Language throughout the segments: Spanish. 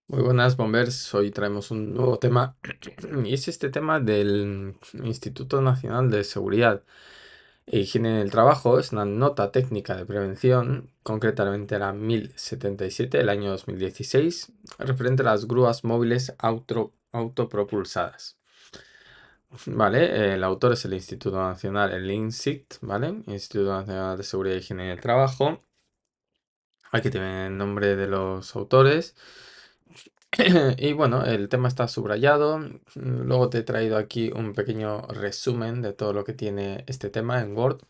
Muy buenas, bombers. Hoy traemos un nuevo tema y es este tema del Instituto Nacional de Seguridad e Higiene en el Trabajo. Es una nota técnica de prevención, concretamente la 1077 del año 2016, referente a las grúas móviles autopropulsadas. Vale, el autor es el Instituto Nacional, el INSIT, ¿vale? Instituto Nacional de Seguridad e Higiene en el Trabajo. Aquí tiene el nombre de los autores. Y bueno, el tema está subrayado. Luego te he traído aquí un pequeño resumen de todo lo que tiene este tema en Word.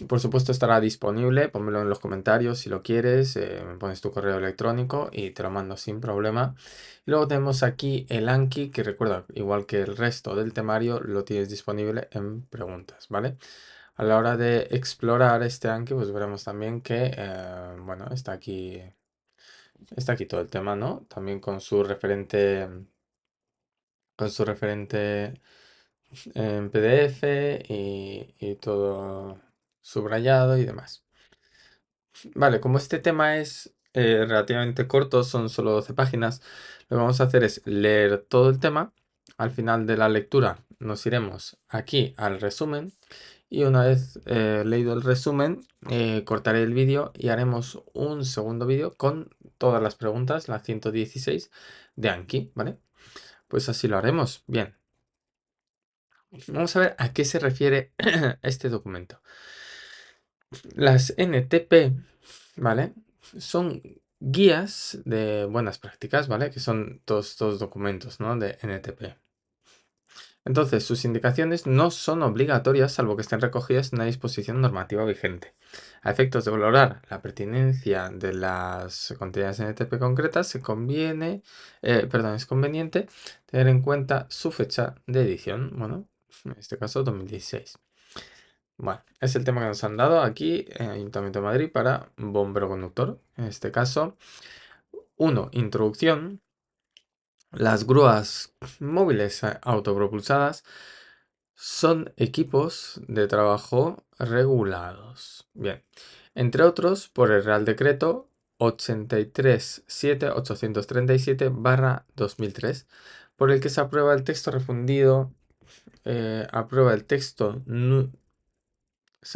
Por supuesto estará disponible, pónmelo en los comentarios si lo quieres, me pones tu correo electrónico y te lo mando sin problema. Y luego tenemos aquí el Anki, que recuerda, igual que el resto del temario, lo tienes disponible en preguntas, ¿vale? A la hora de explorar este Anki, pues veremos también que, bueno, está aquí todo el tema, ¿no? También con su referente en PDF y todo subrayado y demás. Vale, como este tema es relativamente corto, son solo 12 páginas, lo que vamos a hacer es leer todo el tema. Al final de la lectura nos iremos aquí al resumen y una vez leído el resumen, cortaré el vídeo y haremos un segundo vídeo con todas las preguntas, las 116 de Anki, ¿vale? Pues así lo haremos. Bien, vamos a ver a qué se refiere este documento. Las NTP, ¿vale? Son guías de buenas prácticas, ¿vale? Que son todos estos documentos, ¿no? De NTP. Entonces, sus indicaciones no son obligatorias salvo que estén recogidas en una disposición normativa vigente. A efectos de valorar la pertinencia de las contenidas NTP concretas, es conveniente tener en cuenta su fecha de edición, bueno, en este caso 2016. Bueno, es el tema que nos han dado aquí en Ayuntamiento de Madrid para bombero conductor. En este caso, 1. Introducción. Las grúas móviles autopropulsadas son equipos de trabajo regulados. Bien, entre otros por el Real Decreto 837-837/2003, por el que se aprueba el texto refundido, se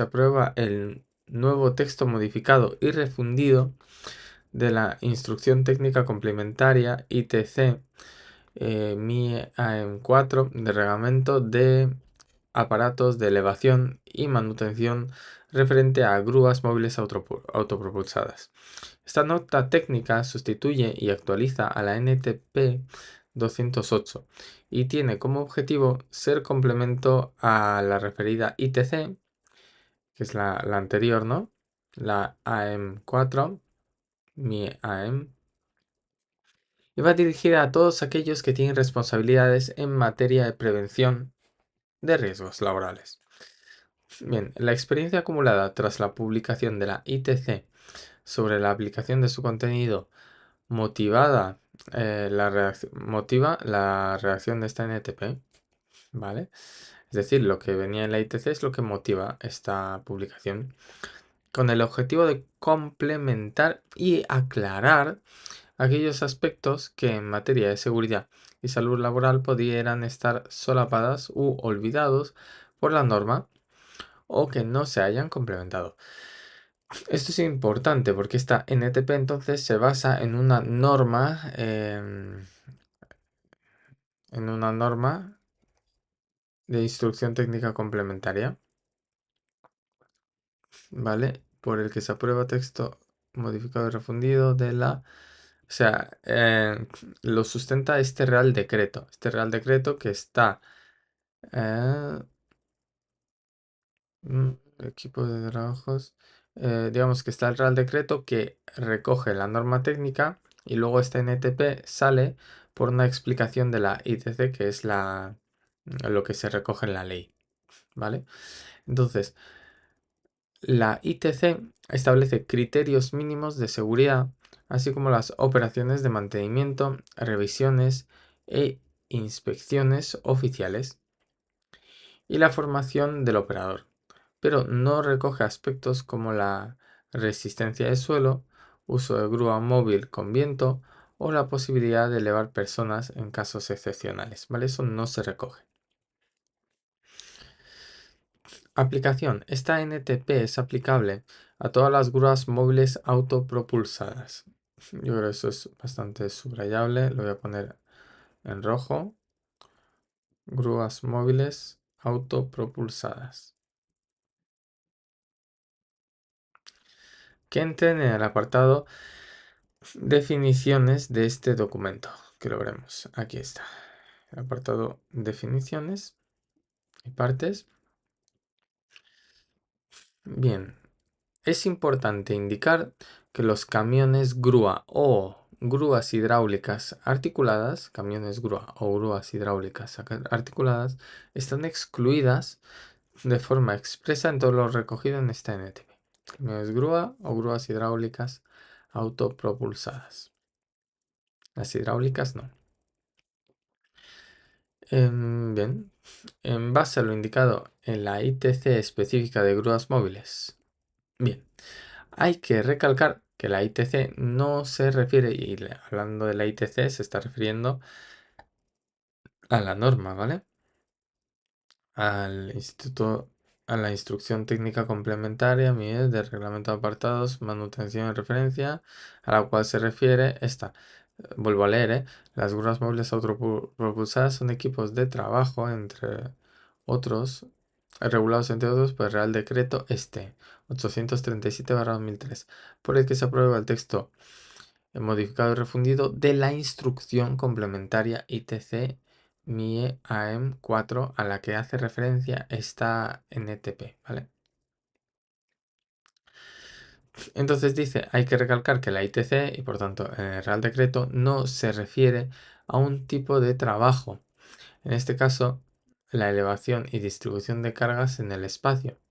aprueba el nuevo texto modificado y refundido de la Instrucción Técnica Complementaria ITC MIAM 4 de Reglamento de Aparatos de Elevación y Manutención referente a grúas móviles autopropulsadas. Esta nota técnica sustituye y actualiza a la NTP 208 y tiene como objetivo ser complemento a la referida ITC, que es la anterior, ¿no? La AM4, mi AM, y va dirigida a todos aquellos que tienen responsabilidades en materia de prevención de riesgos laborales. Bien, la experiencia acumulada tras la publicación de la ITC sobre la aplicación de su contenido motiva la redacción de esta NTP, ¿vale? Es decir, lo que venía en la ITC es lo que motiva esta publicación, con el objetivo de complementar y aclarar aquellos aspectos que en materia de seguridad y salud laboral pudieran estar solapadas u olvidados por la norma o que no se hayan complementado. Esto es importante porque esta NTP entonces se basa en una norma de instrucción técnica complementaria, ¿vale? Por el que se aprueba texto modificado y refundido de la... O sea, lo sustenta este Real Decreto. Este Real Decreto que está... eh, equipo de trabajos. Digamos que está el Real Decreto que recoge la norma técnica y luego este NTP sale por una explicación de la ITC que es lo que se recoge en la ley, ¿vale? Entonces, la ITC establece criterios mínimos de seguridad, así como las operaciones de mantenimiento, revisiones e inspecciones oficiales y la formación del operador, pero no recoge aspectos como la resistencia de suelo, uso de grúa móvil con viento o la posibilidad de elevar personas en casos excepcionales, ¿vale? Eso no se recoge. Aplicación. Esta NTP es aplicable a todas las grúas móviles autopropulsadas. Yo creo que eso es bastante subrayable. Lo voy a poner en rojo. Grúas móviles autopropulsadas. Que entren en el apartado definiciones de este documento, que lo veremos. Aquí está. El apartado definiciones y partes. Bien, es importante indicar que los camiones grúa o grúas hidráulicas articuladas, camiones grúa o grúas hidráulicas articuladas, están excluidas de forma expresa en todo lo recogido en esta NTP. Camiones grúa o grúas hidráulicas autopropulsadas. Las hidráulicas no. Bien, en base a lo indicado en la ITC específica de grúas móviles. Bien, hay que recalcar que la ITC no se refiere, y hablando de la ITC se está refiriendo a la norma, ¿vale? Al instituto, a la instrucción técnica complementaria, MIE, de reglamento de apartados, manutención en referencia, a la cual se refiere esta. Vuelvo a leer, ¿eh? Las grúas móviles autopropulsadas son equipos de trabajo, entre otros, regulados entre otros por el Real Decreto este 837/2003, por el que se aprueba el texto modificado y refundido de la instrucción complementaria ITC MIE AM 4 a la que hace referencia esta NTP, ¿vale? Entonces dice, hay que recalcar que la ITC y por tanto en el Real Decreto no se refiere a un tipo de trabajo, en este caso la elevación y distribución de cargas en el espacio,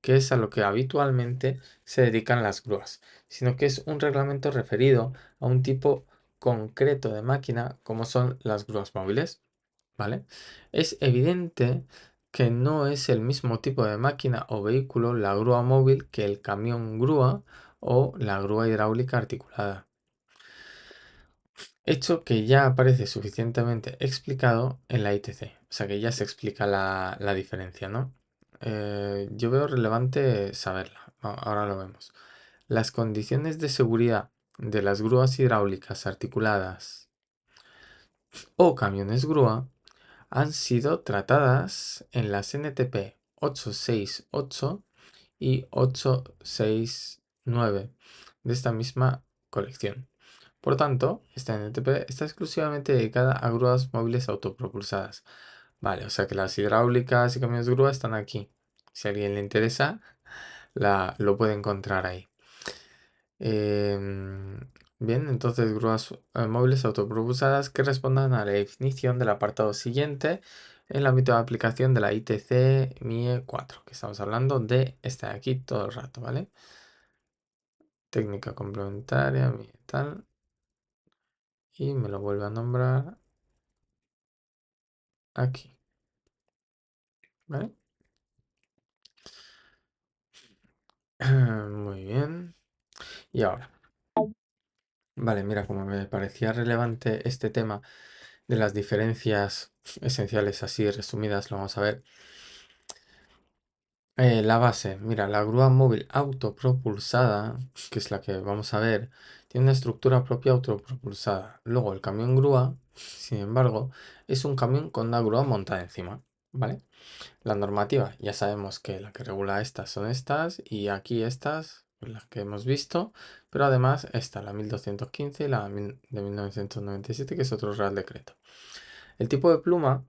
que es a lo que habitualmente se dedican las grúas, sino que es un reglamento referido a un tipo concreto de máquina como son las grúas móviles, ¿vale? Es evidente que no es el mismo tipo de máquina o vehículo la grúa móvil que el camión grúa o la grúa hidráulica articulada. Hecho que ya aparece suficientemente explicado en la ITC, o sea que ya se explica la diferencia, ¿no? Yo veo relevante saberla, ahora lo vemos. Las condiciones de seguridad de las grúas hidráulicas articuladas o camiones grúa han sido tratadas en las NTP 868 y 869 de esta misma colección. Por tanto, esta NTP está exclusivamente dedicada a grúas móviles autopropulsadas. Vale, o sea que las hidráulicas y camiones de grúa están aquí. Si a alguien le interesa, lo puede encontrar ahí. Em, Bien, entonces grúas móviles autopropulsadas que respondan a la definición del apartado siguiente en el ámbito de aplicación de la ITC MIE 4, que estamos hablando de esta de aquí todo el rato, ¿vale? Técnica complementaria, MIE tal, y me lo vuelve a nombrar aquí, ¿vale? Muy bien. Y ahora, vale, mira, como me parecía relevante este tema de las diferencias esenciales así resumidas, lo vamos a ver. La base, mira, la grúa móvil autopropulsada, que es la que vamos a ver, tiene una estructura propia autopropulsada. Luego el camión grúa, sin embargo, es un camión con una grúa montada encima, ¿vale? La normativa, ya sabemos que la que regula estas son estas y aquí estas, pues las que hemos visto, pero además esta, la 1215 y la de 1997, que es otro Real Decreto. El tipo de pluma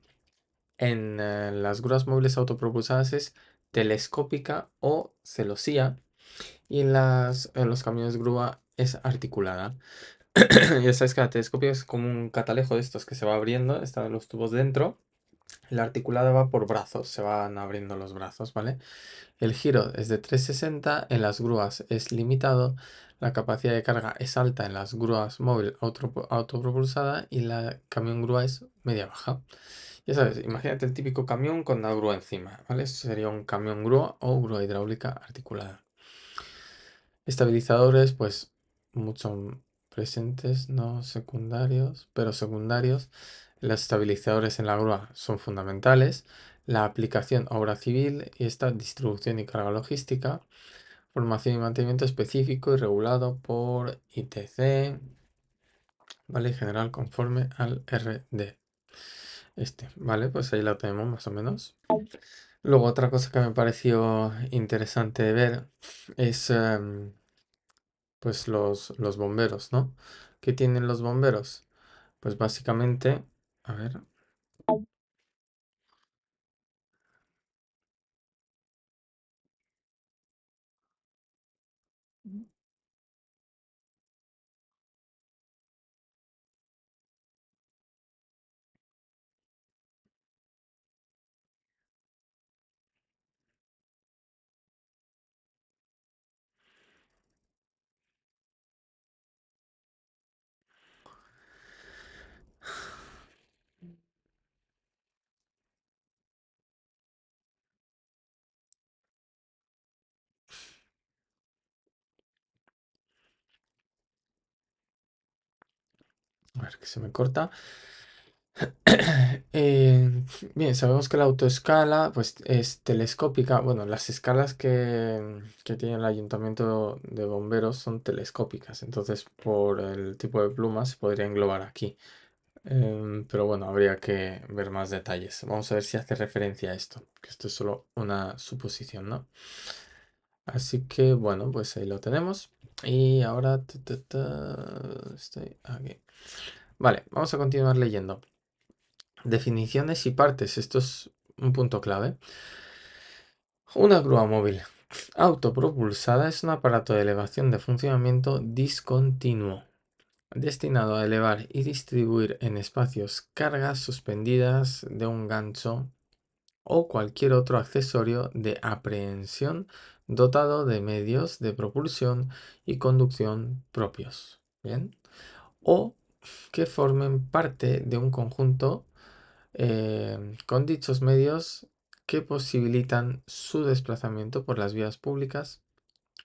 en las grúas móviles autopropulsadas es telescópica o celosía y en los camiones grúa es articulada. Ya sabes que la telescópica es como un catalejo de estos que se va abriendo, están los tubos dentro. La articulada va por brazos, se van abriendo los brazos, ¿vale? El giro es de 360, en las grúas es limitado, la capacidad de carga es alta en las grúas móvil autopropulsada y la camión grúa es media baja. Ya sabes, imagínate el típico camión con una grúa encima, ¿vale? Eso sería un camión grúa o grúa hidráulica articulada. Estabilizadores, pues mucho presentes, no secundarios, pero secundarios. Los estabilizadores en la grúa son fundamentales. La aplicación obra civil y esta distribución y carga logística. Formación y mantenimiento específico y regulado por ITC, ¿vale? General conforme al RD. ¿Vale? Pues ahí lo tenemos más o menos. Luego otra cosa que me pareció interesante de ver es pues los bomberos, ¿no? ¿Qué tienen los bomberos? Pues básicamente, a ver, a ver que se me corta. Eh, bien, sabemos que la autoescala pues, es telescópica. Bueno, las escalas que tiene el ayuntamiento de bomberos son telescópicas. Entonces, por el tipo de pluma se podría englobar aquí. Pero bueno, habría que ver más detalles. Vamos a ver si hace referencia a esto, que esto es solo una suposición, ¿no? Así que bueno, pues ahí lo tenemos. Y ahora estoy aquí. Vale, vamos a continuar leyendo. Definiciones y partes. Esto es un punto clave. Una grúa móvil autopropulsada es un aparato de elevación de funcionamiento discontinuo, destinado a elevar y distribuir en espacios cargas suspendidas de un gancho o cualquier otro accesorio de aprehensión dotado de medios de propulsión y conducción propios. Bien. O que formen parte de un conjunto con dichos medios que posibilitan su desplazamiento por las vías públicas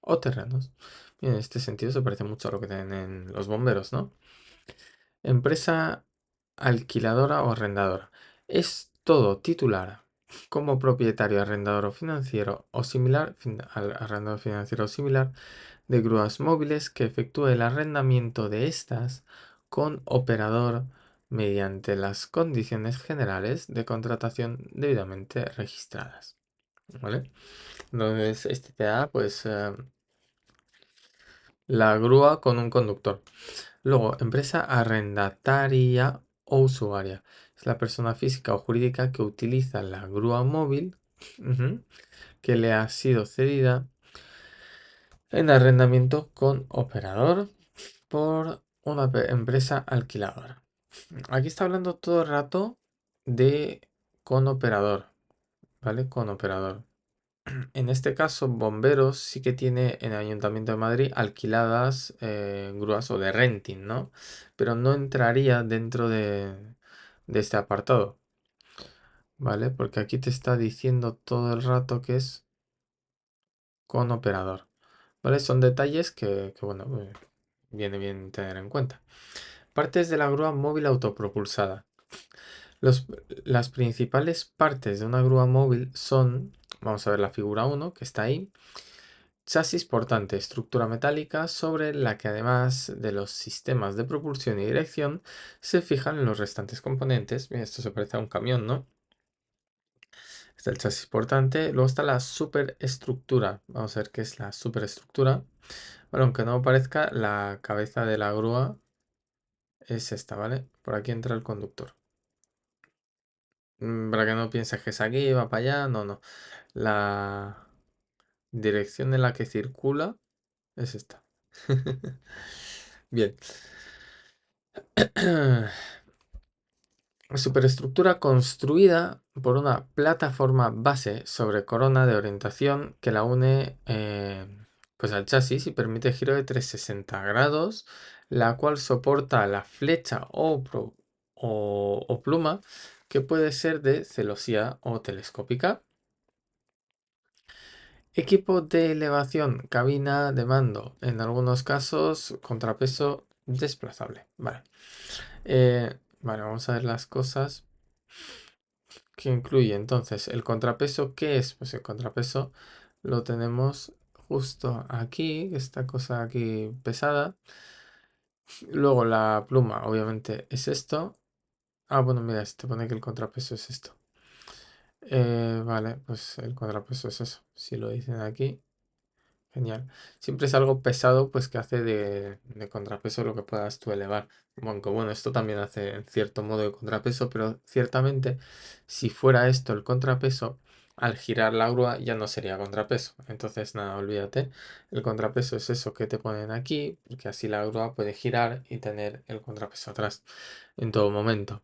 o terrenos. Bien, en este sentido se parece mucho a lo que tienen los bomberos, ¿no? Empresa alquiladora o arrendadora. Es todo titular como propietario, arrendador o financiero o similar, al arrendador financiero o similar de grúas móviles que efectúe el arrendamiento de estas con operador mediante las condiciones generales de contratación debidamente registradas. ¿Vale? Entonces, este te da pues la grúa con un conductor. Luego, empresa arrendataria o usuaria. Es la persona física o jurídica que utiliza la grúa móvil que le ha sido cedida en arrendamiento con operador por una empresa alquiladora. Aquí está hablando todo el rato de con operador, ¿vale? Con operador. En este caso, Bomberos sí que tiene en el Ayuntamiento de Madrid alquiladas grúas o de renting, ¿no? Pero no entraría dentro de este apartado, ¿vale? Porque aquí te está diciendo todo el rato que es con operador, ¿vale? Son detalles que bueno, viene bien tener en cuenta. Partes de la grúa móvil autopropulsada. Los- las principales partes de una grúa móvil son, vamos a ver la figura 1 que está ahí. Chasis portante, estructura metálica sobre la que además de los sistemas de propulsión y dirección se fijan los restantes componentes. Bien, esto se parece a un camión, ¿no? Está el chasis portante. Luego está la superestructura. Vamos a ver qué es la superestructura. Bueno, aunque no parezca, la cabeza de la grúa es esta, ¿vale? Por aquí entra el conductor. Para que no pienses que es aquí, va para allá. No, no. La dirección en la que circula es esta. Bien. Superestructura construida por una plataforma base sobre corona de orientación que la une pues al chasis y permite giro de 360 grados, la cual soporta la flecha o pluma que puede ser de celosía o telescópica. Equipo de elevación, cabina de mando, en algunos casos contrapeso desplazable. Vale. Vale, vamos a ver las cosas que incluye. Entonces, el contrapeso, ¿qué es? Pues el contrapeso lo tenemos justo aquí, esta cosa aquí pesada. Luego la pluma, obviamente, es esto. Ah, bueno, mira, te pone que el contrapeso es esto. Vale, pues el contrapeso es eso. Si lo dicen aquí. Genial. Siempre es algo pesado, pues que hace de contrapeso lo que puedas tú elevar. Aunque bueno, esto también hace en cierto modo de contrapeso, pero ciertamente si fuera esto el contrapeso, al girar la grúa ya no sería contrapeso. Entonces nada, olvídate. El contrapeso es eso que te ponen aquí, porque así la grúa puede girar y tener el contrapeso atrás en todo momento.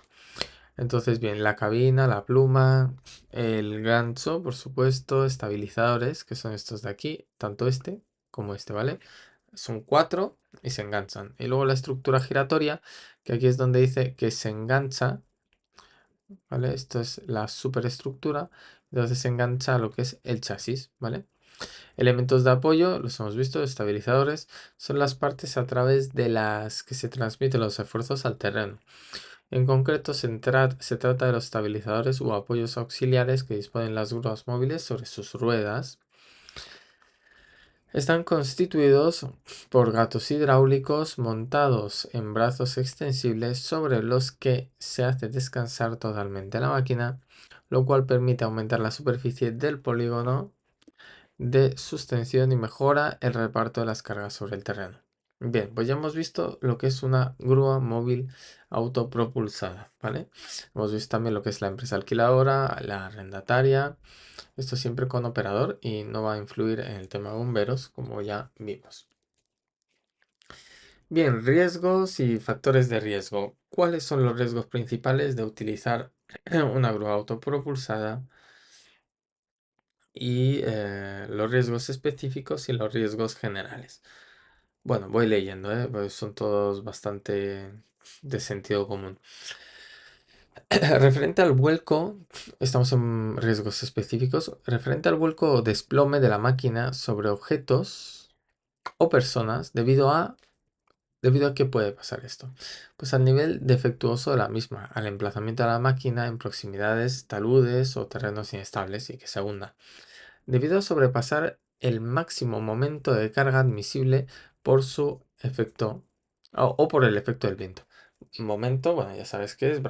Entonces, bien, la cabina, la pluma, el gancho, por supuesto, estabilizadores, que son estos de aquí, tanto este como este, ¿vale? Son 4 y se enganchan. Y luego la estructura giratoria, que aquí es donde dice que se engancha, ¿vale? Esto es la superestructura, entonces se engancha a lo que es el chasis, ¿vale? Elementos de apoyo, los hemos visto, estabilizadores, son las partes a través de las que se transmiten los esfuerzos al terreno. En concreto, se trata de los estabilizadores u apoyos auxiliares que disponen las grúas móviles sobre sus ruedas. Están constituidos por gatos hidráulicos montados en brazos extensibles sobre los que se hace descansar totalmente la máquina, lo cual permite aumentar la superficie del polígono de sustención y mejora el reparto de las cargas sobre el terreno. Bien, pues ya hemos visto lo que es una grúa móvil autopropulsada, ¿vale? Hemos visto también lo que es la empresa alquiladora, la arrendataria, esto siempre con operador y no va a influir en el tema de bomberos, como ya vimos. Bien, riesgos y factores de riesgo. ¿Cuáles son los riesgos principales de utilizar una grúa autopropulsada? Y los riesgos específicos y los riesgos generales. Bueno, voy leyendo, pues son todos bastante de sentido común. Referente al vuelco, estamos en riesgos específicos. Referente al vuelco o desplome de la máquina sobre objetos o personas, ¿debido a qué puede pasar esto? Pues al nivel defectuoso de la misma, al emplazamiento de la máquina en proximidades, taludes o terrenos inestables y que se hunda. Debido a sobrepasar el máximo momento de carga admisible por su efecto o por el efecto del viento. Momento, bueno, ya sabes qué es,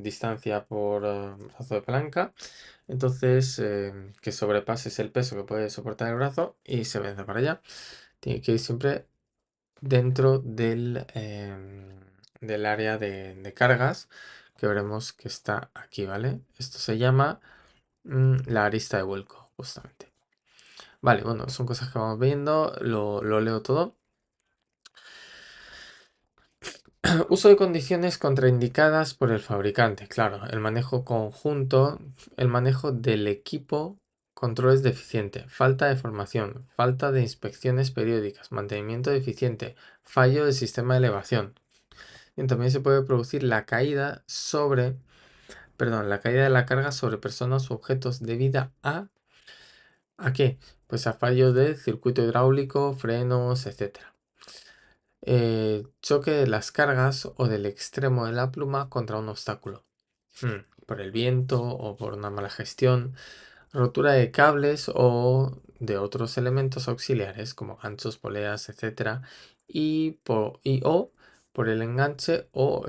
distancia por brazo de palanca. Entonces, que sobrepases el peso que puede soportar el brazo y se vence para allá. Tiene que ir siempre dentro del área de cargas que veremos que está aquí, ¿vale? Esto se llama la arista de vuelco, justamente. Vale, bueno, son cosas que vamos viendo, lo leo todo. Uso de condiciones contraindicadas por el fabricante. Claro, el manejo conjunto, el manejo del equipo, controles deficiente, falta de formación, falta de inspecciones periódicas, mantenimiento deficiente, fallo del sistema de elevación. Y también se puede producir la caída de la carga sobre personas u objetos debido ¿a qué? Pues a fallo del circuito hidráulico, frenos, etcétera. Choque de las cargas o del extremo de la pluma contra un obstáculo, por el viento o por una mala gestión, rotura de cables o de otros elementos auxiliares como ganchos, poleas, etcétera, o por el enganche o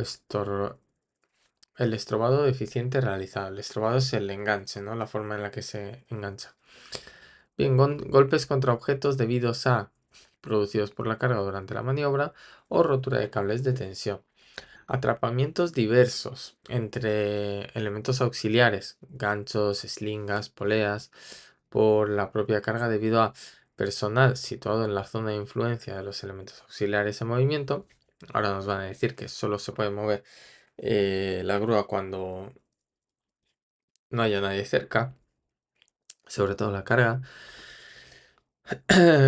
el estrobado deficiente realizado. El estrobado es el enganche, ¿no? La forma en la que se engancha. Bien, golpes contra objetos debidos a producidos por la carga durante la maniobra o rotura de cables de tensión. Atrapamientos diversos entre elementos auxiliares, ganchos, eslingas, poleas, por la propia carga debido a personal situado en la zona de influencia de los elementos auxiliares en movimiento. Ahora nos van a decir que solo se puede mover la grúa cuando no haya nadie cerca, sobre todo la carga.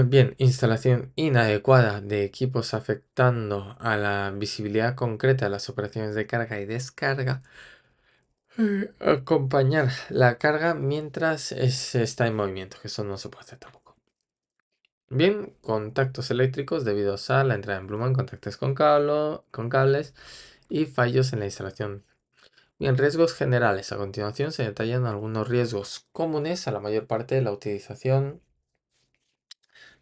Bien, instalación inadecuada de equipos afectando a la visibilidad concreta de las operaciones de carga y descarga. Acompañar la carga mientras se está en movimiento, que eso no se puede hacer tampoco. Bien, contactos eléctricos debido a la entrada en pluma en contactos con cables y fallos en la instalación. Bien, riesgos generales. A continuación se detallan algunos riesgos comunes a la mayor parte de la utilización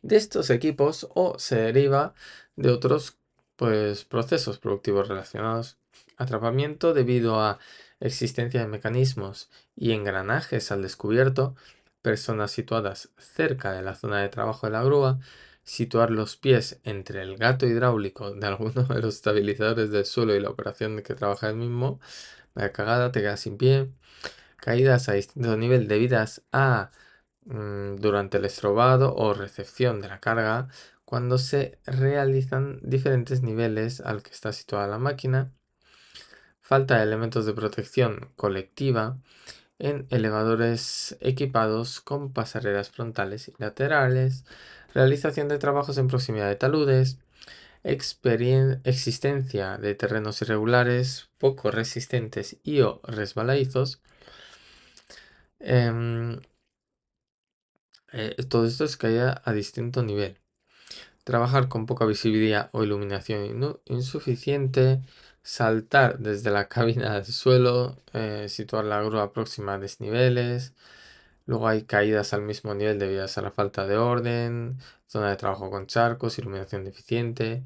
de estos equipos o se deriva de otros procesos productivos relacionados. Atrapamiento debido a existencia de mecanismos y engranajes al descubierto, personas situadas cerca de la zona de trabajo de la grúa, situar los pies entre el gato hidráulico de alguno de los estabilizadores del suelo y la operación de que trabaja el mismo, la cagada, te quedas sin pie, caídas a distinto nivel debidas a durante el estrobado o recepción de la carga cuando se realizan diferentes niveles al que está situada la máquina, falta de elementos de protección colectiva en elevadores equipados con pasarelas frontales y laterales, realización de trabajos en proximidad de taludes, existencia de terrenos irregulares, poco resistentes y o resbaladizos. em, todo esto es caída a distinto nivel. Trabajar con poca visibilidad o iluminación insuficiente, saltar desde la cabina al suelo, situar la grúa próxima a desniveles. Luego hay caídas al mismo nivel debido a la falta de orden, zona de trabajo con charcos, iluminación deficiente.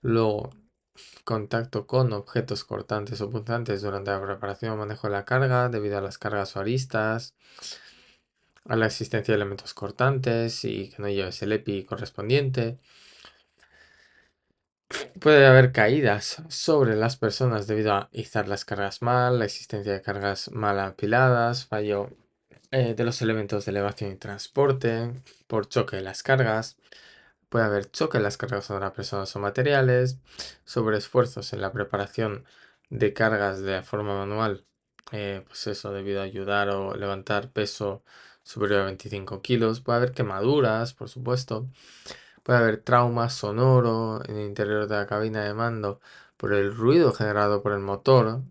Luego, contacto con objetos cortantes o punzantes durante la preparación o manejo de la carga debido a las cargas o aristas, a la existencia de elementos cortantes y que no lleves el EPI correspondiente. Puede haber caídas sobre las personas debido a izar las cargas mal, la existencia de cargas mal apiladas, fallo de los elementos de elevación y transporte, por choque de las cargas. Puede haber choque de las cargas sobre personas o materiales, sobreesfuerzos en la preparación de cargas de forma manual, pues eso, debido a ayudar o levantar peso superior a 25 kilos. Puede haber quemaduras, por supuesto. Puede haber trauma sonoro en el interior de la cabina de mando por el ruido generado por el motor,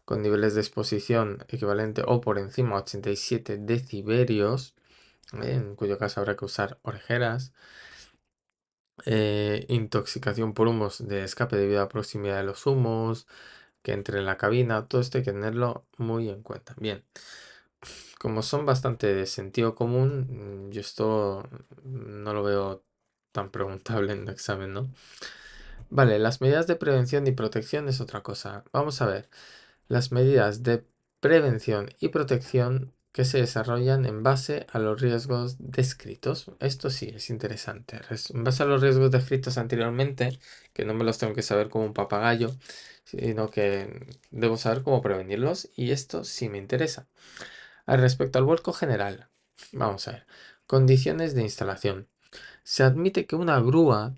con niveles de exposición equivalente o por encima de 87 decibelios, en cuyo caso habrá que usar orejeras. Intoxicación por humos de escape debido a la proximidad de los humos, que entre en la cabina, todo esto hay que tenerlo muy en cuenta. Bien, como son bastante de sentido común, yo esto no lo veo tan preguntable en el examen, ¿no? Vale, las medidas de prevención y protección es otra cosa. Vamos a ver. Las medidas de prevención y protección que se desarrollan en base a los riesgos descritos. Esto sí es interesante. En base a los riesgos descritos anteriormente, que no me los tengo que saber como un papagayo, sino que debo saber cómo prevenirlos y esto sí me interesa. Respecto al vuelco general, vamos a ver. Condiciones de instalación. Se admite que una grúa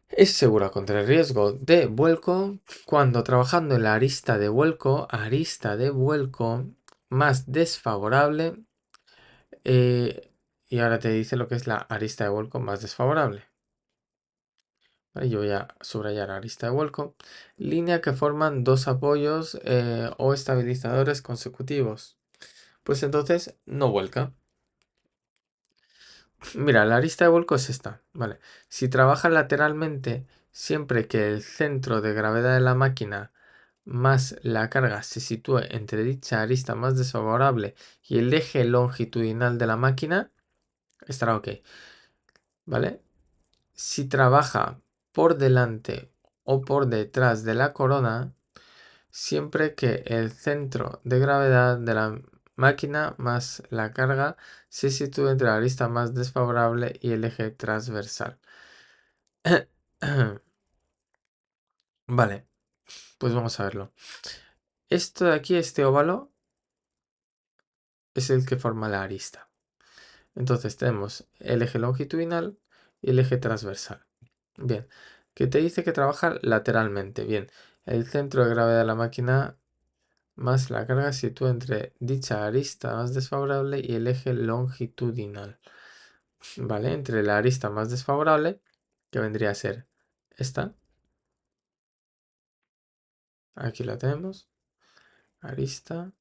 es segura contra el riesgo de vuelco cuando trabajando en la arista de vuelco más desfavorable, y ahora te dice lo que es la arista de vuelco más desfavorable. Vale, yo voy a subrayar arista de vuelco. Línea que forman dos apoyos o estabilizadores consecutivos. Pues entonces no vuelca. Mira, la arista de vuelco es esta, ¿vale? Si trabaja lateralmente, siempre que el centro de gravedad de la máquina más la carga se sitúe entre dicha arista más desfavorable y el eje longitudinal de la máquina, estará ok, ¿vale? Si trabaja por delante o por detrás de la corona, siempre que el centro de gravedad de la máquina más la carga se sitúe entre la arista más desfavorable y el eje transversal. Vale, pues vamos a verlo. Esto de aquí, este óvalo, es el que forma la arista. Entonces tenemos el eje longitudinal y el eje transversal. Bien, que te dice que trabaja lateralmente. Bien, el centro de gravedad de la máquina más la carga se sitúa entre dicha arista más desfavorable y el eje longitudinal. ¿Vale? Entre la arista más desfavorable, que vendría a ser esta. Aquí la tenemos. Arista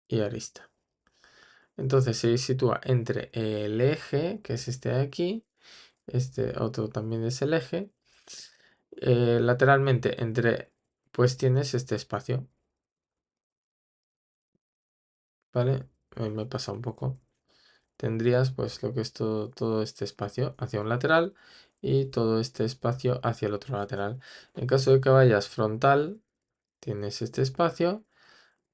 y arista. Entonces se sitúa entre el eje, que es este de aquí, este otro también es el eje. Lateralmente pues tienes este espacio, ¿vale? Me pasa un poco. Tendrías pues lo que es todo este espacio hacia un lateral y todo este espacio hacia el otro lateral. En caso de que vayas frontal, tienes este espacio,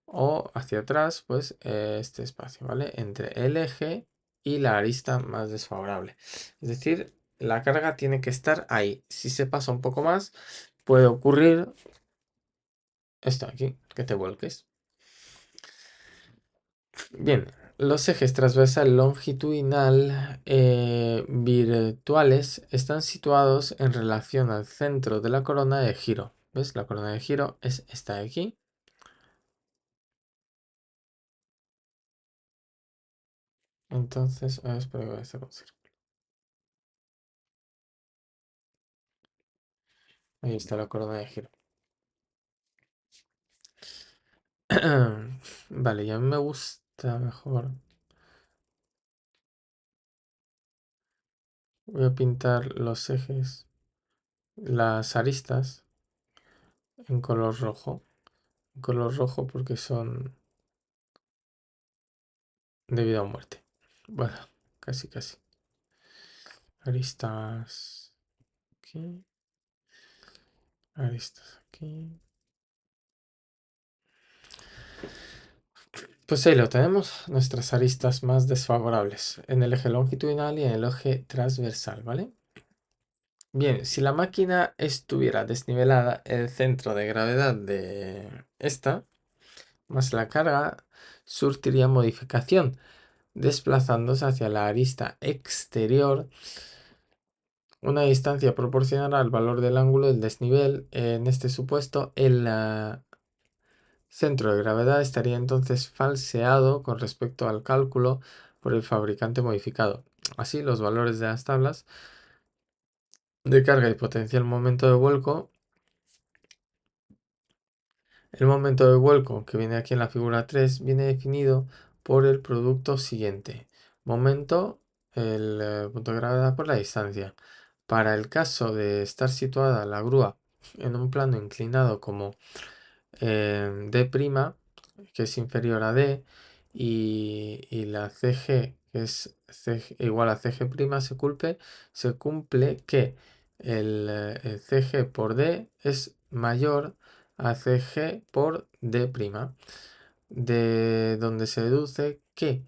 o hacia atrás, pues este espacio, ¿vale? Entre el eje y la arista más desfavorable. Es decir, la carga tiene que estar ahí. Si se pasa un poco más, puede ocurrir esto aquí, que te vuelques. Bien, los ejes transversal longitudinal virtuales están situados en relación al centro de la corona de giro. ¿Ves? La corona de giro es esta de aquí. Entonces, espera que voy a hacer un círculo. Ahí está la corona de giro. Vale, ya me gusta mejor. Voy a pintar los ejes, las aristas en color rojo. En color rojo porque son de vida o muerte. Bueno, casi, casi. Aristas aquí. Aristas aquí. Pues ahí lo tenemos, nuestras aristas más desfavorables en el eje longitudinal y en el eje transversal, ¿vale? Bien, si la máquina estuviera desnivelada, el centro de gravedad de esta más la carga surtiría modificación, desplazándose hacia la arista exterior una distancia proporcional al valor del ángulo del desnivel. En este supuesto, el centro de gravedad estaría entonces falseado con respecto al cálculo por el fabricante modificado. Así, los valores de las tablas de carga y potencial momento de vuelco. El momento de vuelco que viene aquí en la figura 3 viene definido por el producto siguiente. Momento, el punto de gravedad por la distancia. Para el caso de estar situada la grúa en un plano inclinado como D', que es inferior a D, y la CG, que es igual a CG', se cumple que el CG por D es mayor a CG por D', de donde se deduce que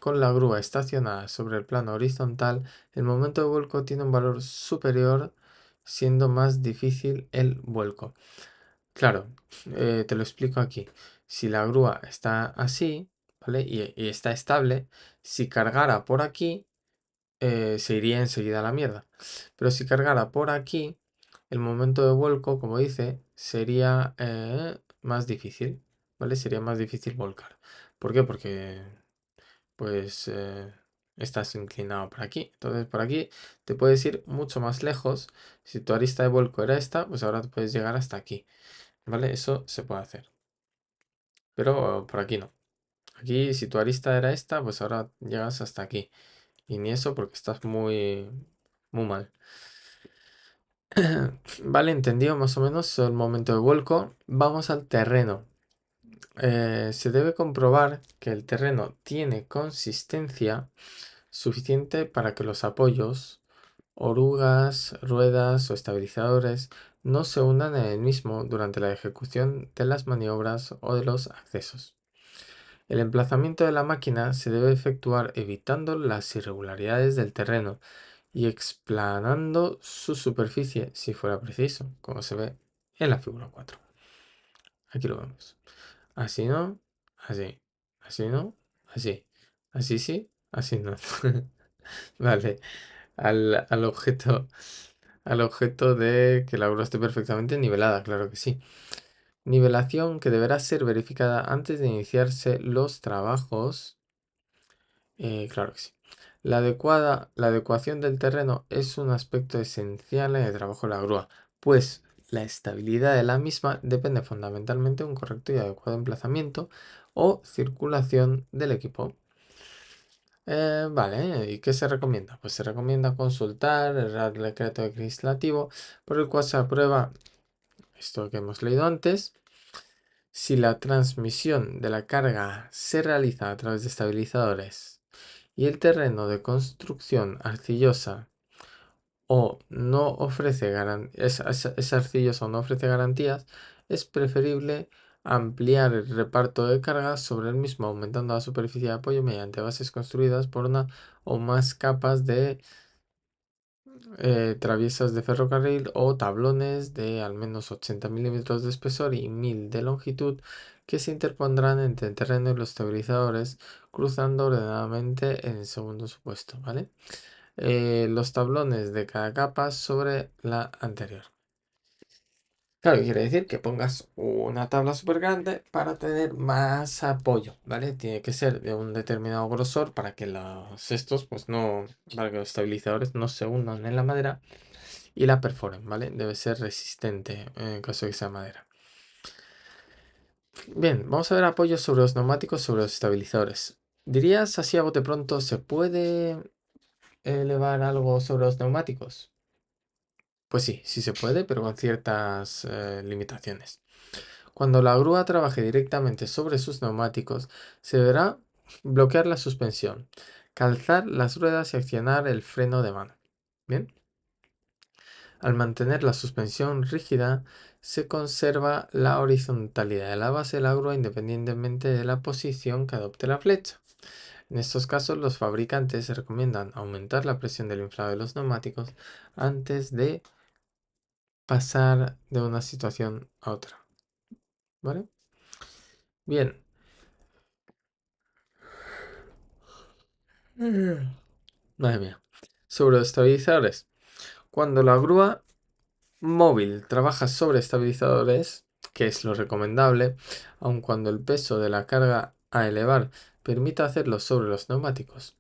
con la grúa estacionada sobre el plano horizontal, el momento de vuelco tiene un valor superior, siendo más difícil el vuelco. Claro, te lo explico aquí. Si la grúa está así, ¿vale? Y está estable, si cargara por aquí, se iría enseguida a la mierda. Pero si cargara por aquí, el momento de vuelco, como dice, sería más difícil, ¿vale? Sería más difícil volcar. ¿Por qué? Porque, pues, estás inclinado por aquí. Entonces, por aquí te puedes ir mucho más lejos. Si tu arista de vuelco era esta, pues ahora te puedes llegar hasta aquí. ¿Vale? Eso se puede hacer. Pero por aquí no. Aquí, si tu arista era esta, pues ahora llegas hasta aquí. Y ni eso porque estás muy, muy mal. Vale, entendido más o menos el momento de vuelco. Vamos al terreno. Se debe comprobar que el terreno tiene consistencia suficiente para que los apoyos, orugas, ruedas o estabilizadores no se hundan en el mismo durante la ejecución de las maniobras o de los accesos. El emplazamiento de la máquina se debe efectuar evitando las irregularidades del terreno y explanando su superficie si fuera preciso, como se ve en la figura 4. Aquí lo vemos. Así no, así, así no, así, así sí, así no. Vale, al objeto de que la grúa esté perfectamente nivelada, claro que sí. Nivelación que deberá ser verificada antes de iniciarse los trabajos. Claro que sí. La adecuación del terreno es un aspecto esencial en el trabajo de la grúa, pues la estabilidad de la misma depende fundamentalmente de un correcto y adecuado emplazamiento o circulación del equipo. Vale, ¿y qué se recomienda? Pues se recomienda consultar el Real Decreto Legislativo por el cual se aprueba esto que hemos leído antes. Si la transmisión de la carga se realiza a través de estabilizadores y el terreno de construcción arcillosa o no ofrece es arcilloso o no ofrece garantías, es preferible ampliar el reparto de cargas sobre el mismo, aumentando la superficie de apoyo mediante bases construidas por una o más capas de traviesas de ferrocarril o tablones de al menos 80 milímetros de espesor y 1000 de longitud que se interpondrán entre el terreno y los estabilizadores, cruzando ordenadamente en el segundo supuesto, ¿vale? Los tablones de cada capa sobre la anterior. Claro, quiere decir que pongas una tabla súper grande para tener más apoyo, ¿vale? Tiene que ser de un determinado grosor para que pues no, para que los estabilizadores no se hundan en la madera y la perforen, ¿vale? Debe ser resistente en caso de que sea madera. Bien, vamos a ver apoyos sobre los neumáticos, sobre los estabilizadores. ¿Dirías así a bote pronto, se puede elevar algo sobre los neumáticos? Pues sí, sí se puede, pero con ciertas limitaciones. Cuando la grúa trabaje directamente sobre sus neumáticos, se deberá bloquear la suspensión, calzar las ruedas y accionar el freno de mano. Bien, al mantener la suspensión rígida, se conserva la horizontalidad de la base de la grúa independientemente de la posición que adopte la flecha. En estos casos, los fabricantes recomiendan aumentar la presión del inflado de los neumáticos antes de pasar de una situación a otra. ¿Vale? Bien. Madre mía. Sobre los estabilizadores. Cuando la grúa móvil trabaja sobre estabilizadores, que es lo recomendable, aun cuando el peso de la carga a elevar permita hacerlo sobre los neumáticos.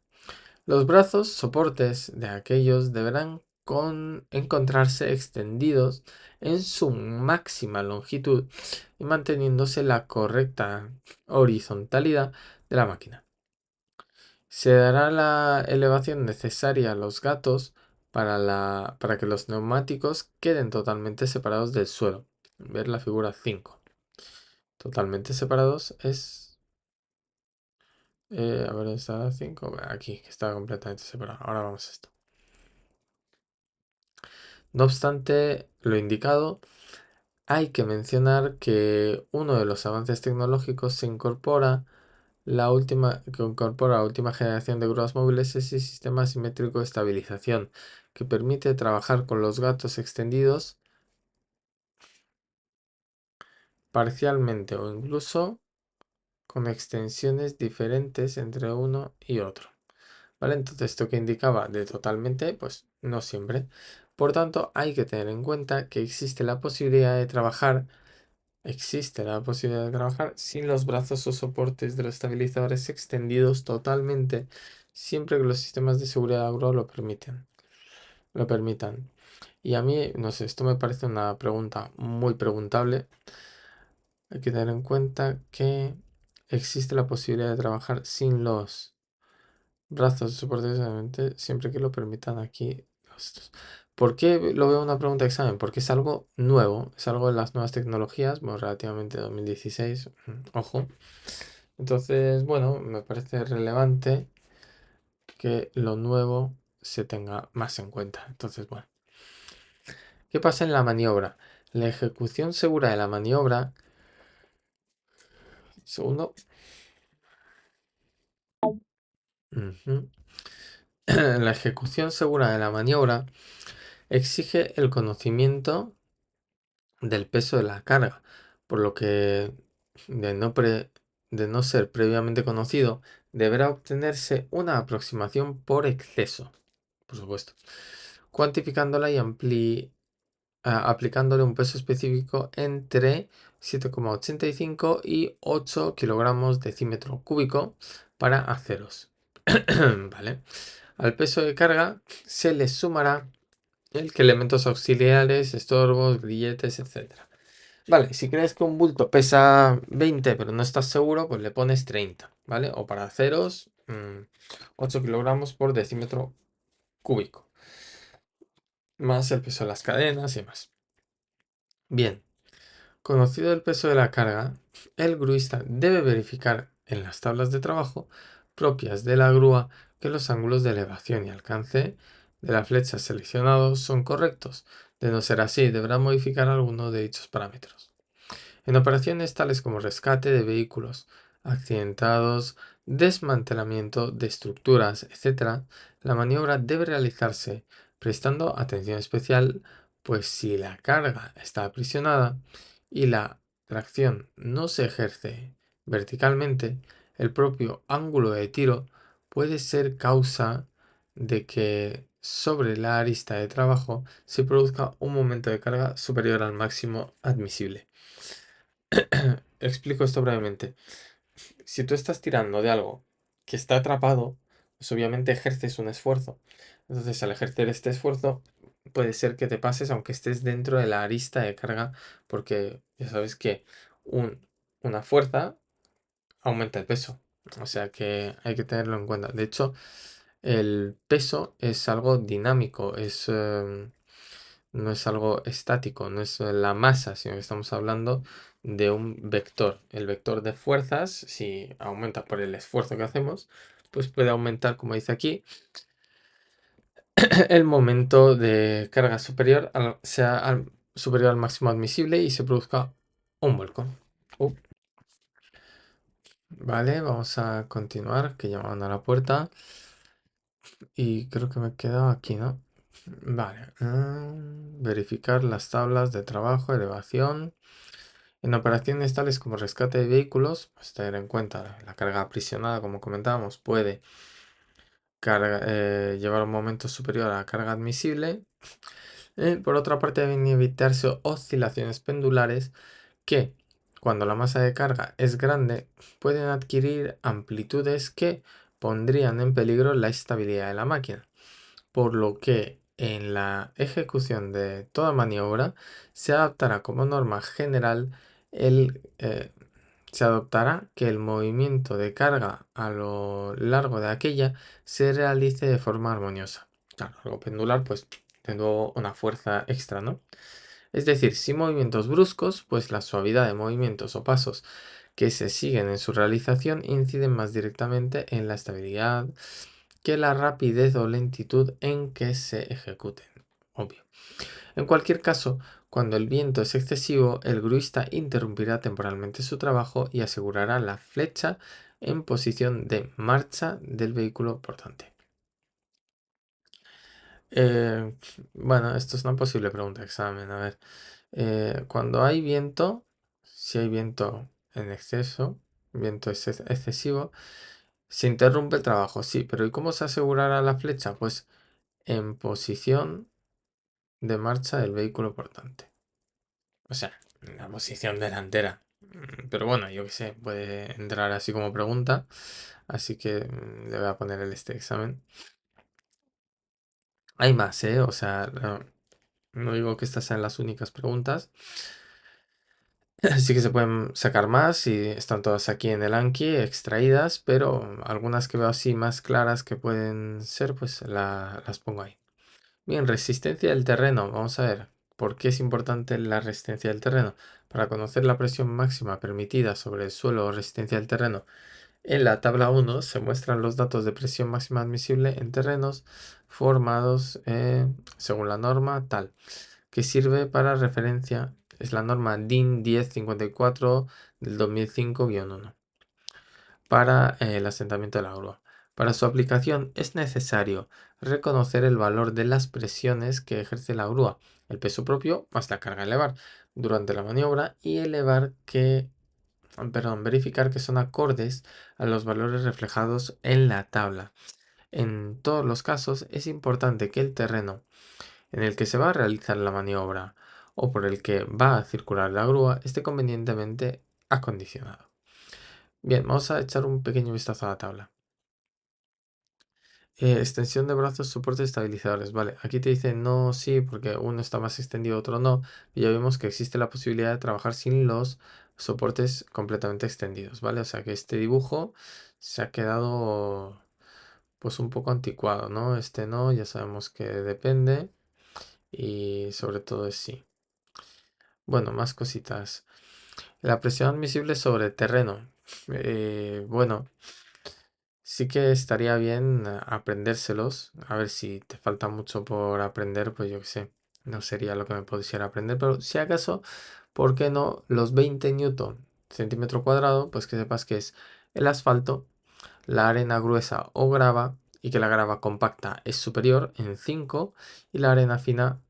Los brazos soportes de aquellos deberán encontrarse extendidos en su máxima longitud y manteniéndose la correcta horizontalidad de la máquina. Se dará la elevación necesaria a los gatos para que los neumáticos queden totalmente separados del suelo. Ver la figura 5. Totalmente separados es... a ver, está 5. Aquí, que está completamente separado. Ahora vamos a esto. No obstante lo indicado, hay que mencionar que uno de los avances tecnológicos que incorpora la última generación de grúas móviles es el sistema asimétrico de estabilización, que permite trabajar con los gatos extendidos parcialmente o incluso con extensiones diferentes entre uno y otro. ¿Vale? Entonces, esto que indicaba de totalmente, pues no siempre. Por tanto, hay que tener en cuenta que existe la posibilidad de trabajar sin los brazos o soportes de los estabilizadores extendidos totalmente, siempre que los sistemas de seguridad agro lo permitan. Y a mí, no sé, esto me parece una pregunta muy preguntable. Hay que tener en cuenta que existe la posibilidad de trabajar sin los brazos de soportes, obviamente, siempre que lo permitan aquí. ¿Por qué lo veo una pregunta de examen? Porque es algo nuevo, es algo de las nuevas tecnologías, bueno, relativamente 2016, ojo. Entonces, bueno, me parece relevante que lo nuevo se tenga más en cuenta. Entonces, bueno, ¿qué pasa en la maniobra? La ejecución segura de la maniobra, segundo, ujú. La ejecución segura de la maniobra exige el conocimiento del peso de la carga, por lo que de no ser previamente conocido, deberá obtenerse una aproximación por exceso, por supuesto, cuantificándola y aplicándole un peso específico entre 7,85 y 8 kilogramos decímetro cúbico para aceros. ¿Vale? Al peso de carga se le sumará el que elementos auxiliares, estorbos, grilletes, etc. Vale, si crees que un bulto pesa 20 pero no estás seguro, pues le pones 30, ¿vale? O para aceros, mm, 8 kilogramos por decímetro cúbico, más el peso de las cadenas y más. Bien, conocido el peso de la carga, el gruista debe verificar en las tablas de trabajo propias de la grúa que los ángulos de elevación y alcance de la flecha seleccionados son correctos. De no ser así, deberá modificar alguno de dichos parámetros. En operaciones tales como rescate de vehículos accidentados, desmantelamiento de estructuras, etc., la maniobra debe realizarse prestando atención especial, pues si la carga está aprisionada y la tracción no se ejerce verticalmente, el propio ángulo de tiro puede ser causa de que sobre la arista de trabajo se produzca un momento de carga superior al máximo admisible. Explico esto brevemente. Si tú estás tirando de algo que está atrapado, pues obviamente ejerces un esfuerzo. Entonces, al ejercer este esfuerzo, puede ser que te pases aunque estés dentro de la arista de carga, porque ya sabes que una fuerza aumenta el peso. O sea que hay que tenerlo en cuenta. De hecho, el peso es algo dinámico, no es algo estático, no es la masa, sino que estamos hablando de un vector. El vector de fuerzas, si aumenta por el esfuerzo que hacemos, pues puede aumentar, como dice aquí, el momento de carga superior superior al máximo admisible y se produzca un vuelco. Vale, vamos a continuar, que llaman a la puerta. Y creo que me he quedado aquí, ¿no? Vale. Verificar las tablas de trabajo, elevación. En operaciones tales como rescate de vehículos, pues tener en cuenta la carga aprisionada, como comentábamos, puede llevar un momento superior a la carga admisible. Por otra parte, deben evitarse oscilaciones pendulares que, cuando la masa de carga es grande, pueden adquirir amplitudes que pondrían en peligro la estabilidad de la máquina, por lo que en la ejecución de toda maniobra se adoptará como norma general se adoptará que el movimiento de carga a lo largo de aquella se realice de forma armoniosa. Claro, algo pendular, pues tengo una fuerza extra, ¿no? Es decir, sin movimientos bruscos, pues la suavidad de movimientos o pasos que se siguen en su realización inciden más directamente en la estabilidad que la rapidez o lentitud en que se ejecuten. Obvio. En cualquier caso, cuando el viento es excesivo, el gruista interrumpirá temporalmente su trabajo y asegurará la flecha en posición de marcha del vehículo portante. Eh, bueno, esto es una posible pregunta de examen. A ver, cuando hay viento, si hay viento en exceso, viento excesivo, se interrumpe el trabajo, sí, pero ¿y cómo se asegurará la flecha? Pues en posición de marcha del vehículo portante. O sea, en la posición delantera. Pero bueno, yo qué sé, puede entrar así como pregunta. Así que le voy a poner este examen. Hay más, ¿eh? O sea, no digo que estas sean las únicas preguntas. Sí que se pueden sacar más y están todas aquí en el Anki extraídas, pero algunas que veo así más claras que pueden ser, pues las pongo ahí. Bien, resistencia del terreno. Vamos a ver, ¿por qué es importante la resistencia del terreno? Para conocer la presión máxima permitida sobre el suelo o resistencia del terreno. En la tabla 1 se muestran los datos de presión máxima admisible en terrenos formados según la norma tal, que sirve para referencia. Es la norma DIN 1054 del 2005-1 para el asentamiento de la grúa. Para su aplicación es necesario reconocer el valor de las presiones que ejerce la grúa, el peso propio más la carga a elevar durante la maniobra y verificar que son acordes a los valores reflejados en la tabla. En todos los casos es importante que el terreno en el que se va a realizar la maniobra o por el que va a circular la grúa esté convenientemente acondicionado. Bien, vamos a echar un pequeño vistazo a la tabla. Extensión de brazos, soportes estabilizadores. Vale, aquí te dice no, sí, porque uno está más extendido, otro no. Y ya vemos que existe la posibilidad de trabajar sin los soportes completamente extendidos, ¿vale? O sea que este dibujo se ha quedado pues un poco anticuado, ¿no? Este no, ya sabemos que depende y sobre todo es sí. Bueno, más cositas. La presión admisible sobre terreno. Bueno, sí que estaría bien aprendérselos. A ver si te falta mucho por aprender, pues yo qué sé. No sería lo que me pudiera aprender, pero si acaso, ¿por qué no los 20 newton centímetro cuadrado? Pues que sepas que es el asfalto, la arena gruesa o grava, y que la grava compacta es superior en 5 y la arena fina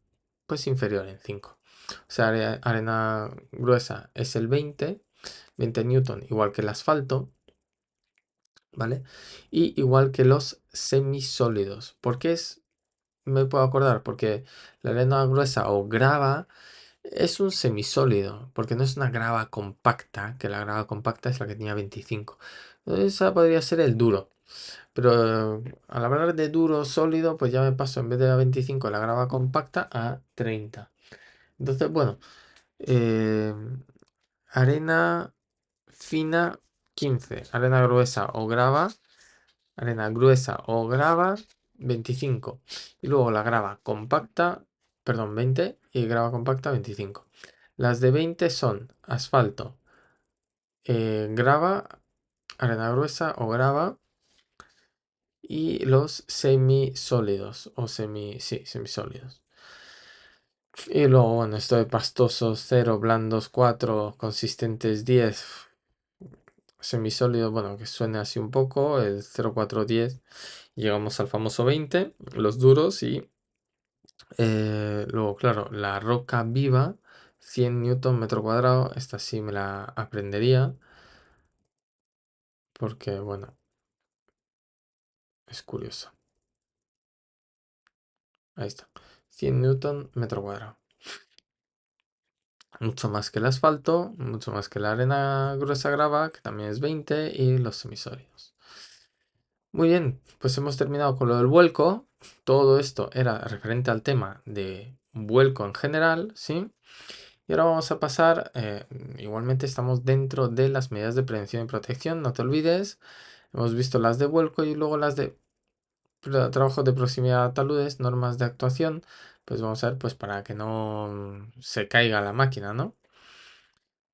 pues inferior en 5. O sea, arena gruesa es el 20 newton, igual que el asfalto, ¿vale? Y igual que los semisólidos. ¿Por qué me puedo acordar? Porque la arena gruesa o grava es un semisólido, porque no es una grava compacta, que la grava compacta es la que tenía 25. Esa podría ser el duro. Pero al hablar de duro sólido, pues ya me paso en vez de la 25 la grava compacta a 30. Entonces, bueno, eh, arena fina 15, arena gruesa o grava 25. Y luego la grava compacta, perdón, 20 y grava compacta 25. Las de 20 son asfalto, grava, arena gruesa o grava y los semisólidos o sí, semisólidos. Y luego, bueno, esto de pastosos 0, blandos 4, consistentes 10, semisólidos, bueno, que suene así un poco, el 0, 4, 10. Llegamos al famoso 20, los duros y luego, claro, la roca viva, 100 newton metro cuadrado, esta sí me la aprendería porque, bueno, es curioso. Ahí está, 100 newton metro cuadrado. Mucho más que el asfalto, mucho más que la arena gruesa grava, que también es 20, y los semisólidos. Muy bien, pues hemos terminado con lo del vuelco. Todo esto era referente al tema de vuelco en general, ¿sí? Y ahora vamos a pasar, igualmente estamos dentro de las medidas de prevención y protección, no te olvides. Hemos visto las de vuelco y luego las de trabajo de proximidad a taludes, normas de actuación. Pues vamos a ver, pues para que no se caiga la máquina, ¿no?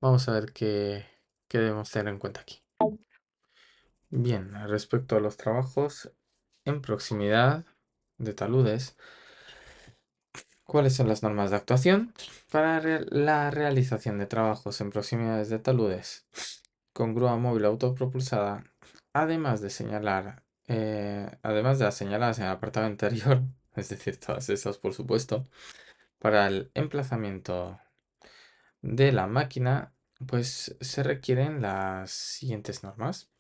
Vamos a ver qué debemos tener en cuenta aquí. Bien, respecto a los trabajos en proximidad de taludes, ¿cuáles son las normas de actuación para la realización de trabajos en proximidades de taludes con grúa móvil autopropulsada? Además de las señaladas en el apartado anterior, es decir, todas esas por supuesto, para el emplazamiento de la máquina, pues se requieren las siguientes normas.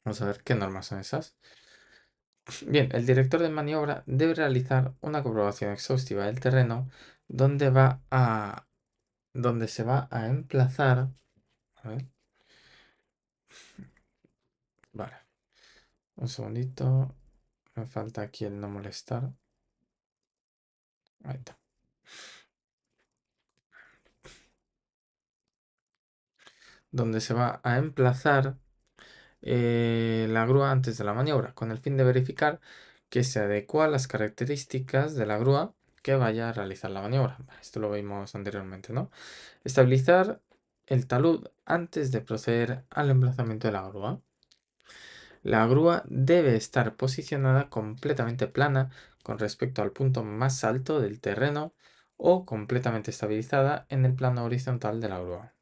Vamos a ver qué normas son esas. Bien, el director de maniobra debe realizar una comprobación exhaustiva del terreno donde donde se va a emplazar. A ver, vale, un segundito. Me falta aquí el no molestar. Ahí está. Donde se va a emplazar la grúa antes de la maniobra, con el fin de verificar que se adecua a las características de la grúa que vaya a realizar la maniobra. Esto lo vimos anteriormente, ¿no? Estabilizar el talud antes de proceder al emplazamiento de la grúa. La grúa debe estar posicionada completamente plana con respecto al punto más alto del terreno o completamente estabilizada en el plano horizontal de la grúa.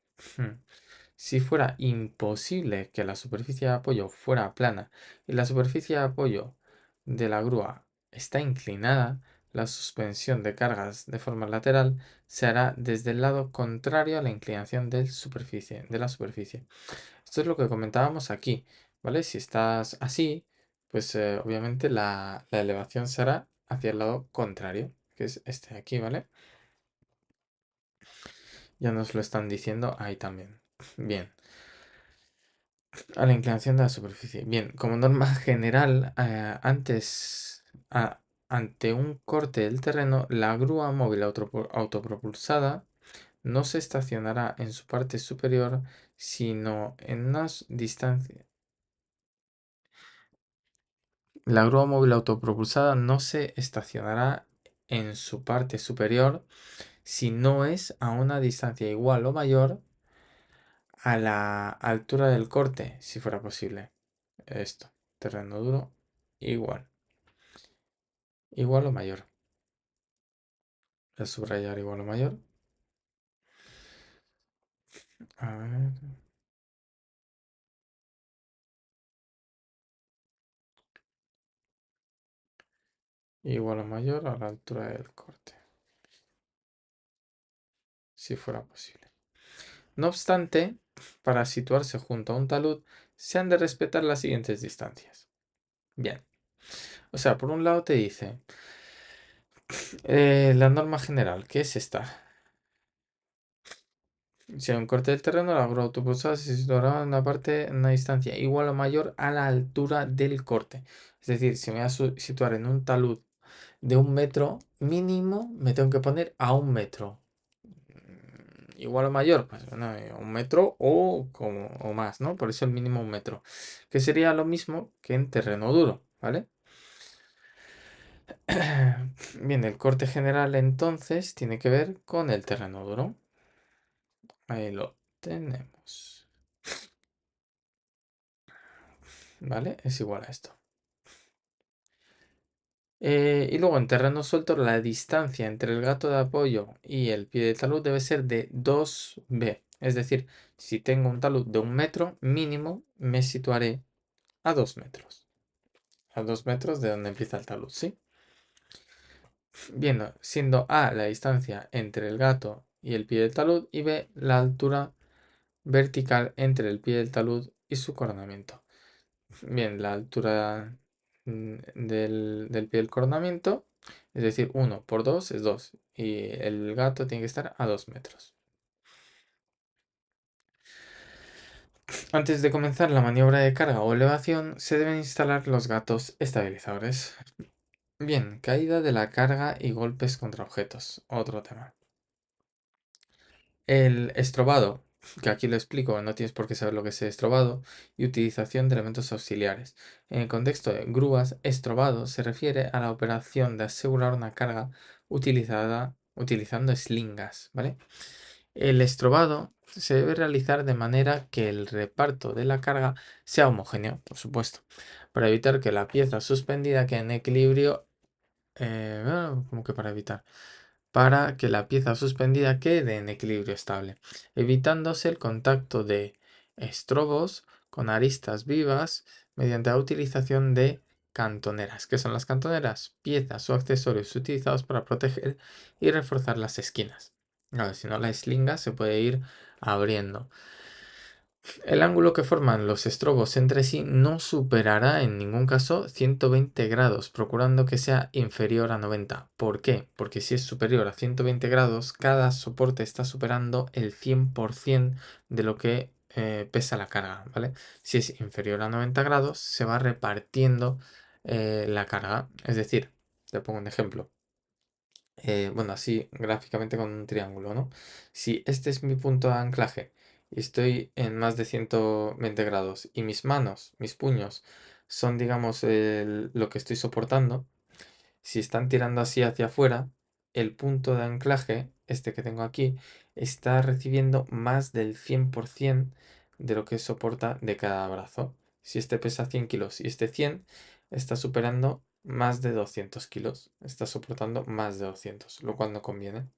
Si fuera imposible que la superficie de apoyo fuera plana y la superficie de apoyo de la grúa está inclinada, la suspensión de cargas de forma lateral se hará desde el lado contrario a la inclinación de la superficie. Esto es lo que comentábamos aquí, ¿vale? Si estás así, pues obviamente la elevación será hacia el lado contrario, que es este de aquí, ¿vale? Ya nos lo están diciendo ahí también. Bien. A la inclinación de la superficie. Bien, como norma general, ante un corte del terreno, la grúa móvil autopropulsada no se estacionará en su parte superior, sino en una distancia. La grúa móvil autopropulsada no se estacionará en su parte superior si no es a una distancia igual o mayor a la altura del corte, si fuera posible. Esto, terreno duro, igual. Igual o mayor. Voy a subrayar igual o mayor. A ver. Igual o mayor a la altura del corte, si fuera posible. No obstante, para situarse junto a un talud, se han de respetar las siguientes distancias. Bien. O sea, por un lado te dice la norma general, que es esta. Si hay un corte del terreno, la grúa autopulsada se situará en una distancia igual o mayor a la altura del corte. Es decir, si me voy a situar en un talud de 1 metro, mínimo me tengo que poner a 1 metro. Igual o mayor, pues bueno, 1 metro o más, ¿no? Por eso el mínimo 1 metro. Que sería lo mismo que en terreno duro, ¿vale? Bien, el corte general entonces tiene que ver con el terreno duro. Ahí lo tenemos. ¿Vale? Es igual a esto. Y luego en terreno suelto la distancia entre el gato de apoyo y el pie de talud debe ser de 2b. Es decir, si tengo un talud de 1 metro, mínimo me situaré a 2 metros. A 2 metros de donde empieza el talud, ¿sí? Bien, siendo a la distancia entre el gato y el pie del talud y b la altura vertical entre el pie del talud y su coronamiento. Bien, la altura del pie del coronamiento, es decir, 1 por 2 es 2 y el gato tiene que estar a 2 metros. Antes de comenzar la maniobra de carga o elevación, se deben instalar los gatos estabilizadores. Bien, caída de la carga y golpes contra objetos, otro tema. El estrobado, que aquí lo explico, no tienes por qué saber lo que es el estrobado, y utilización de elementos auxiliares. En el contexto de grúas, estrobado se refiere a la operación de asegurar una carga utilizando eslingas, ¿vale? El estrobado se debe realizar de manera que el reparto de la carga sea homogéneo, por supuesto, para evitar que la pieza suspendida quede en equilibrio, ¿cómo que para evitar? Para que la pieza suspendida quede en equilibrio estable, evitándose el contacto de estrobos con aristas vivas mediante la utilización de cantoneras. ¿Qué son las cantoneras? Piezas o accesorios utilizados para proteger y reforzar las esquinas. Claro, si no, la eslinga se puede ir abriendo. El ángulo que forman los estrobos entre sí no superará en ningún caso 120 grados, procurando que sea inferior a 90. ¿Por qué? Porque si es superior a 120 grados, cada soporte está superando el 100% de lo que pesa la carga, ¿vale? Si es inferior a 90 grados, se va repartiendo la carga. Es decir, te pongo un ejemplo. Bueno, así gráficamente con un triángulo, ¿no? Si este es mi punto de anclaje y estoy en más de 120 grados y mis manos, mis puños, son, digamos, lo que estoy soportando, si están tirando así hacia afuera, el punto de anclaje, este que tengo aquí, está recibiendo más del 100% de lo que soporta de cada brazo. Si este pesa 100 kilos y este 100, está superando más de 200 kilos. Está soportando más de 200, lo cual no conviene.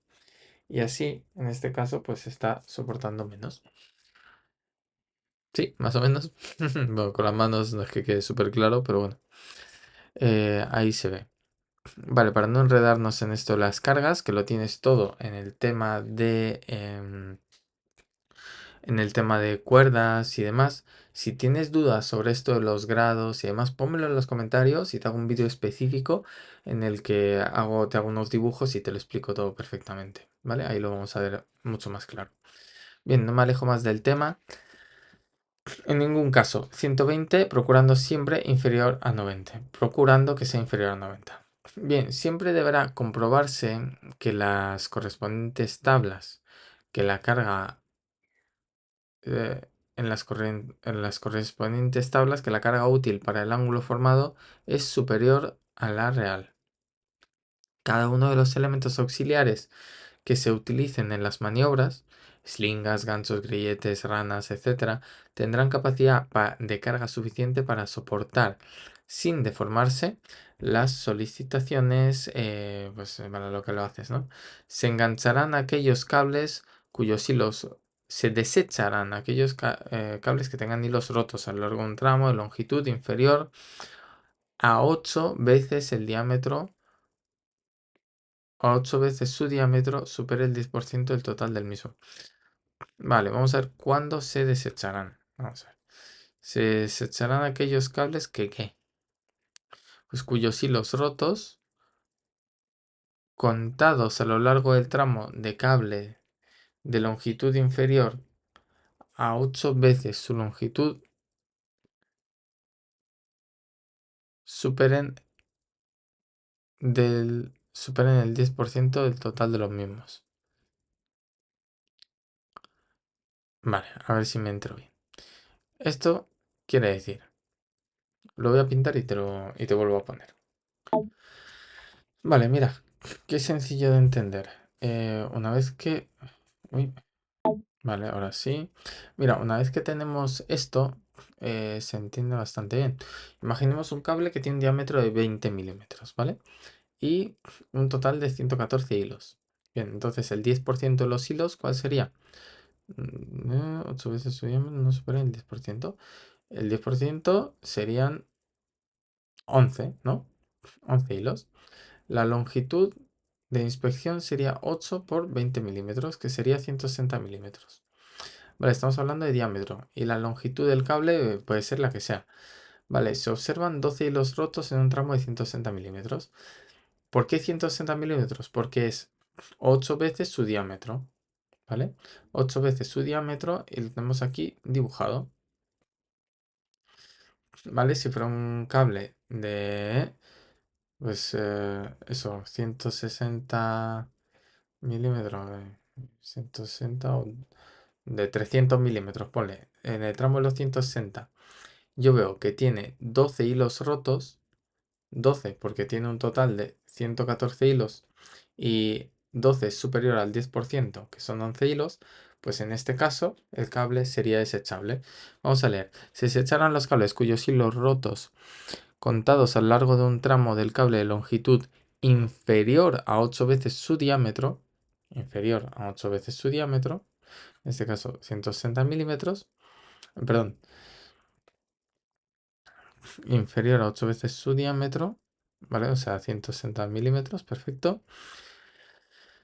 Y así, en este caso, pues está soportando menos. Sí, más o menos. Bueno, con las manos no es que quede súper claro, pero bueno. Ahí se ve. Vale, para no enredarnos en esto de las cargas, que lo tienes todo en el tema de cuerdas y demás. Si tienes dudas sobre esto de los grados y demás, pónmelo en los comentarios y te hago un vídeo específico en el que te hago unos dibujos y te lo explico todo perfectamente, ¿vale? Ahí lo vamos a ver mucho más claro. Bien, no me alejo más del tema. En ningún caso, 120 procurando siempre inferior a 90, procurando que sea inferior a 90. Bien, siempre deberá comprobarse que las correspondientes tablas que la carga en las correspondientes tablas, que la carga útil para el ángulo formado es superior a la real. Cada uno de los elementos auxiliares que se utilicen en las maniobras, slingas, ganchos, grilletes, ranas, etc., tendrán capacidad de carga suficiente para soportar sin deformarse las solicitaciones, pues para lo que lo haces, ¿no? Se engancharán aquellos cables cuyos hilos, se desecharán aquellos cables que tengan hilos rotos a lo largo de un tramo de longitud inferior a 8 veces el diámetro, a 8 veces su diámetro supere el 10% del total del mismo. Vale, vamos a ver cuándo se desecharán. Vamos a ver. Se desecharán aquellos cables que, ¿qué? Pues cuyos hilos rotos, contados a lo largo del tramo de cable de longitud inferior a 8 veces su longitud, superen superen el 10% del total de los mismos. Vale, a ver si me entro bien. Esto quiere decir, lo voy a pintar y te vuelvo a poner. Vale, mira, qué sencillo de entender. Una vez que... Uy, vale, ahora sí. Mira, una vez que tenemos esto, se entiende bastante bien. Imaginemos un cable que tiene un diámetro de 20 milímetros, ¿vale? Y un total de 114 hilos. Bien, entonces el 10% de los hilos, ¿cuál sería? 8 veces su diámetro, no supera el 10%. El 10% serían 11, ¿no? 11 hilos. La longitud de inspección sería 8 por 20 milímetros, que sería 160 milímetros. Vale, estamos hablando de diámetro. Y la longitud del cable puede ser la que sea. Vale, se observan 12 hilos rotos en un tramo de 160 milímetros. ¿Por qué 160 milímetros? Porque es 8 veces su diámetro. ¿Vale? 8 veces su diámetro y lo tenemos aquí dibujado. ¿Vale? Si fuera un cable de... Pues eso, 160 milímetros. 160 o de 300 milímetros, ponle. En el tramo de los 160 yo veo que tiene 12 hilos rotos. 12 porque tiene un total de 114 hilos y 12 es superior al 10%, que son 11 hilos, pues en este caso el cable sería desechable. Vamos a leer. Se desecharán los cables cuyos hilos rotos contados a lo largo de un tramo del cable de longitud inferior a 8 veces su diámetro, inferior a 8 veces su diámetro, en este caso 160 milímetros, perdón, inferior a 8 veces su diámetro, ¿vale? O sea, 160 milímetros, perfecto.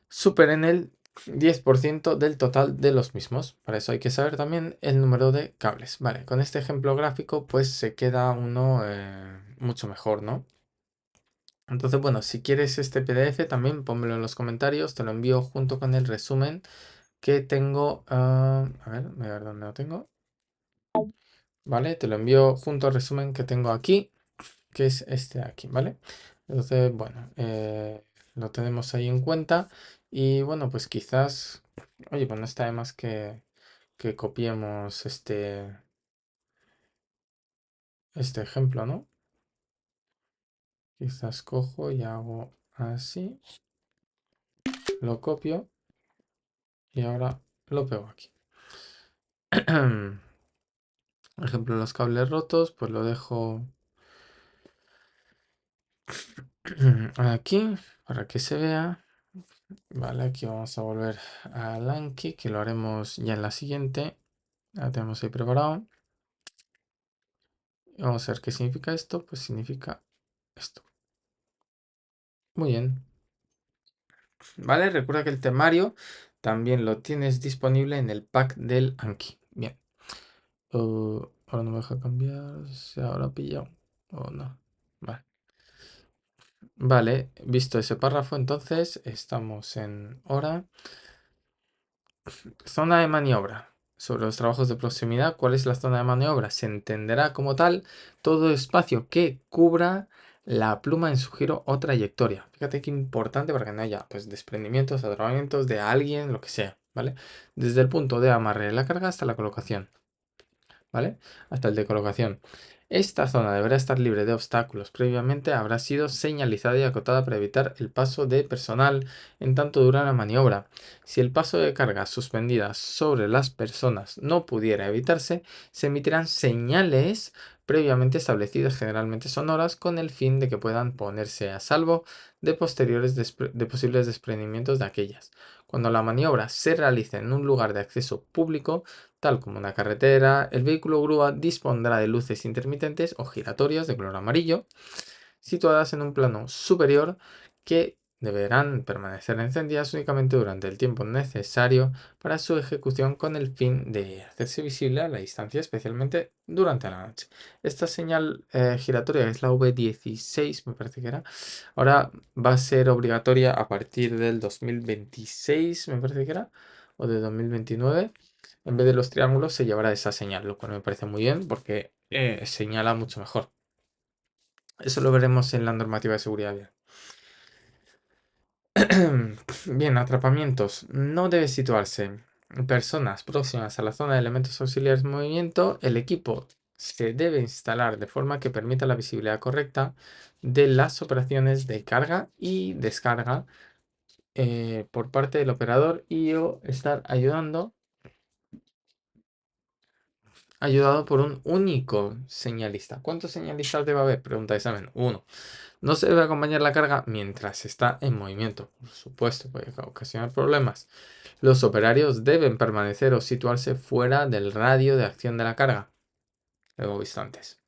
Superen el 10% del total de los mismos. Para eso hay que saber también el número de cables. Vale, con este ejemplo gráfico pues se queda uno mucho mejor, ¿no? Entonces, bueno, si quieres este PDF también pónmelo en los comentarios, te lo envío junto con el resumen que tengo. A ver, voy a ver dónde lo tengo. Vale, te lo envío junto al resumen que tengo aquí, que es este de aquí, ¿vale? Entonces, bueno, lo tenemos ahí en cuenta y bueno, pues quizás, oye, pues no está de más que copiemos este ejemplo, ¿no? Quizás cojo y hago así, lo copio y ahora lo pego aquí. Por ejemplo, los cables rotos, pues lo dejo aquí para que se vea. Vale, aquí vamos a volver al Anki, que lo haremos ya en la siguiente. Ya tenemos ahí preparado. Y vamos a ver qué significa esto. Pues significa esto. Muy bien. Vale, recuerda que el temario también lo tienes disponible en el pack del Anki. Bien. Ahora no me deja cambiar. ¿Se habrá pillado o no? Vale. Vale, visto ese párrafo, entonces estamos en hora. Zona de maniobra. Sobre los trabajos de proximidad, ¿cuál es la zona de maniobra? Se entenderá como tal todo espacio que cubra la pluma en su giro o trayectoria. Fíjate qué importante para que no haya pues, desprendimientos, atrapamientos de alguien, lo que sea. ¿vale? Desde el punto de amarre de la carga hasta la colocación, ¿vale? Hasta el de colocación. Esta zona deberá estar libre de obstáculos. Previamente habrá sido señalizada y acotada para evitar el paso de personal en tanto dura la maniobra. Si el paso de carga suspendida sobre las personas no pudiera evitarse, se emitirán señales previamente establecidas, generalmente sonoras, con el fin de que puedan ponerse a salvo de de posibles desprendimientos de aquellas. Cuando la maniobra se realice en un lugar de acceso público, tal como una carretera, el vehículo grúa dispondrá de luces intermitentes o giratorias de color amarillo, situadas en un plano superior que deberán permanecer encendidas únicamente durante el tiempo necesario para su ejecución con el fin de hacerse visible a la distancia, especialmente durante la noche. Esta señal giratoria es la V16, me parece que era. Ahora va a ser obligatoria a partir del 2026, me parece que era, o de 2029. En vez de los triángulos se llevará esa señal, lo cual me parece muy bien porque señala mucho mejor. Eso lo veremos en la normativa de seguridad vial. Bien, atrapamientos. No debe situarse personas próximas a la zona de elementos auxiliares de movimiento. El equipo se debe instalar de forma que permita la visibilidad correcta de las operaciones de carga y descarga por parte del operador y o estar ayudado por un único señalista. ¿Cuántos señalistas debe haber? Pregunta de examen. Uno. No se debe acompañar la carga mientras está en movimiento. Por supuesto, puede ocasionar problemas. Los operarios deben permanecer o situarse fuera del radio de acción de la carga. Lo hemos visto antes.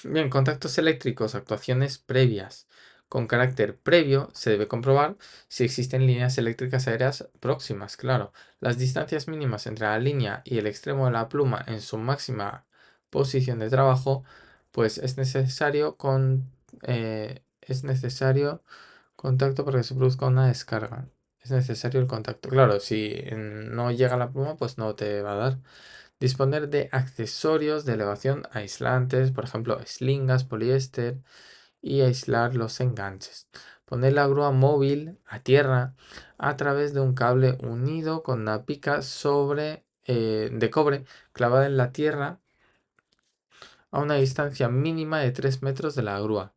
Bien, contactos eléctricos, actuaciones previas. Con carácter previo se debe comprobar si existen líneas eléctricas aéreas próximas, claro. Las distancias mínimas entre la línea y el extremo de la pluma en su máxima posición de trabajo, pues es necesario contacto para que se produzca una descarga. Es necesario el contacto. Claro, si no llega la pluma, pues no te va a dar. Disponer de accesorios de elevación aislantes, por ejemplo, slingas, poliéster y aislar los enganches. Poner la grúa móvil a tierra a través de un cable unido con una pica de cobre clavada en la tierra a una distancia mínima de 3 metros de la grúa.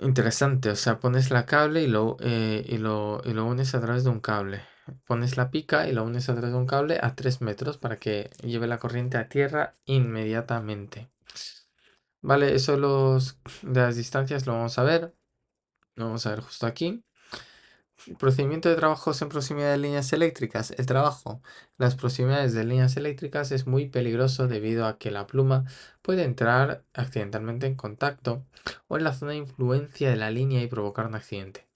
Interesante, o sea, pones la cable y lo unes a través de un cable. Pones la pica y lo unes a través de un cable a 3 metros para que lleve la corriente a tierra inmediatamente. Vale, eso de las distancias lo vamos a ver. Lo vamos a ver justo aquí. Procedimiento de trabajos en proximidad de líneas eléctricas. El trabajo en las proximidades de líneas eléctricas es muy peligroso debido a que la pluma puede entrar accidentalmente en contacto o en la zona de influencia de la línea y provocar un accidente.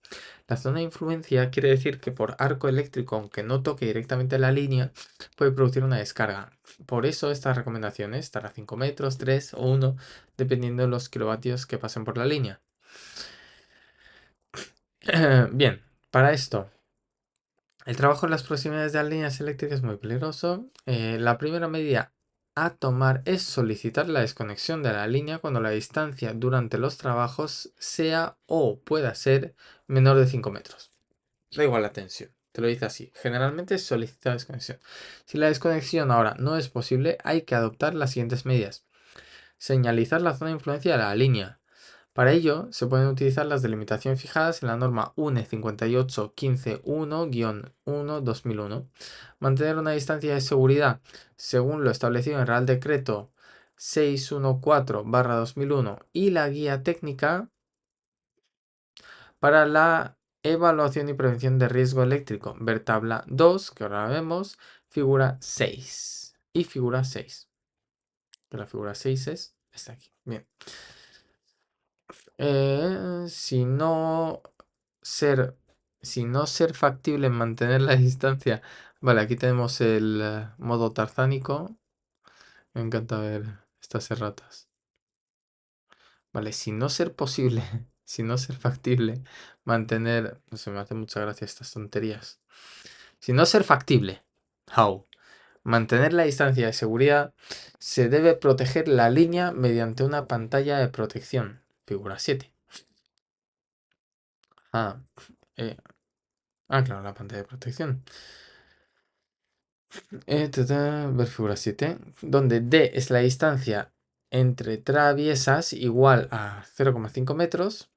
La zona de influencia quiere decir que por arco eléctrico, aunque no toque directamente la línea, puede producir una descarga. Por eso estas recomendaciones estar a 5 metros, 3 o 1, dependiendo de los kilovatios que pasen por la línea. Bien, para esto, el trabajo en las proximidades de las líneas eléctricas es muy peligroso. La primera medida a tomar es solicitar la desconexión de la línea cuando la distancia durante los trabajos sea o pueda ser menor de 5 metros. Da igual la tensión, te lo dice así. Generalmente solicita desconexión. Si la desconexión ahora no es posible, hay que adoptar las siguientes medidas. Señalizar la zona de influencia de la línea. Para ello, se pueden utilizar las delimitaciones fijadas en la norma UNE 58151-1-2001. Mantener una distancia de seguridad según lo establecido en el Real Decreto 614/2001 y la guía técnica para la evaluación y prevención de riesgo eléctrico. Ver tabla 2, que ahora la vemos, figura 6 y figura 6. Que la figura 6 está aquí. Bien. Eh, si no ser, si no ser factible mantener la distancia. Vale, aquí tenemos el modo tarzánico. Me encanta ver estas erratas. Vale, si no ser posible, si no ser factible mantener. No sé, me hace mucha gracia estas tonterías. Si no ser factible. How? Mantener la distancia de seguridad. Se debe proteger la línea mediante una pantalla de protección. Figura 7. Ah, eh, claro, la pantalla de protección. Ver figura 7. Donde D es la distancia entre traviesas igual a 0,5 metros.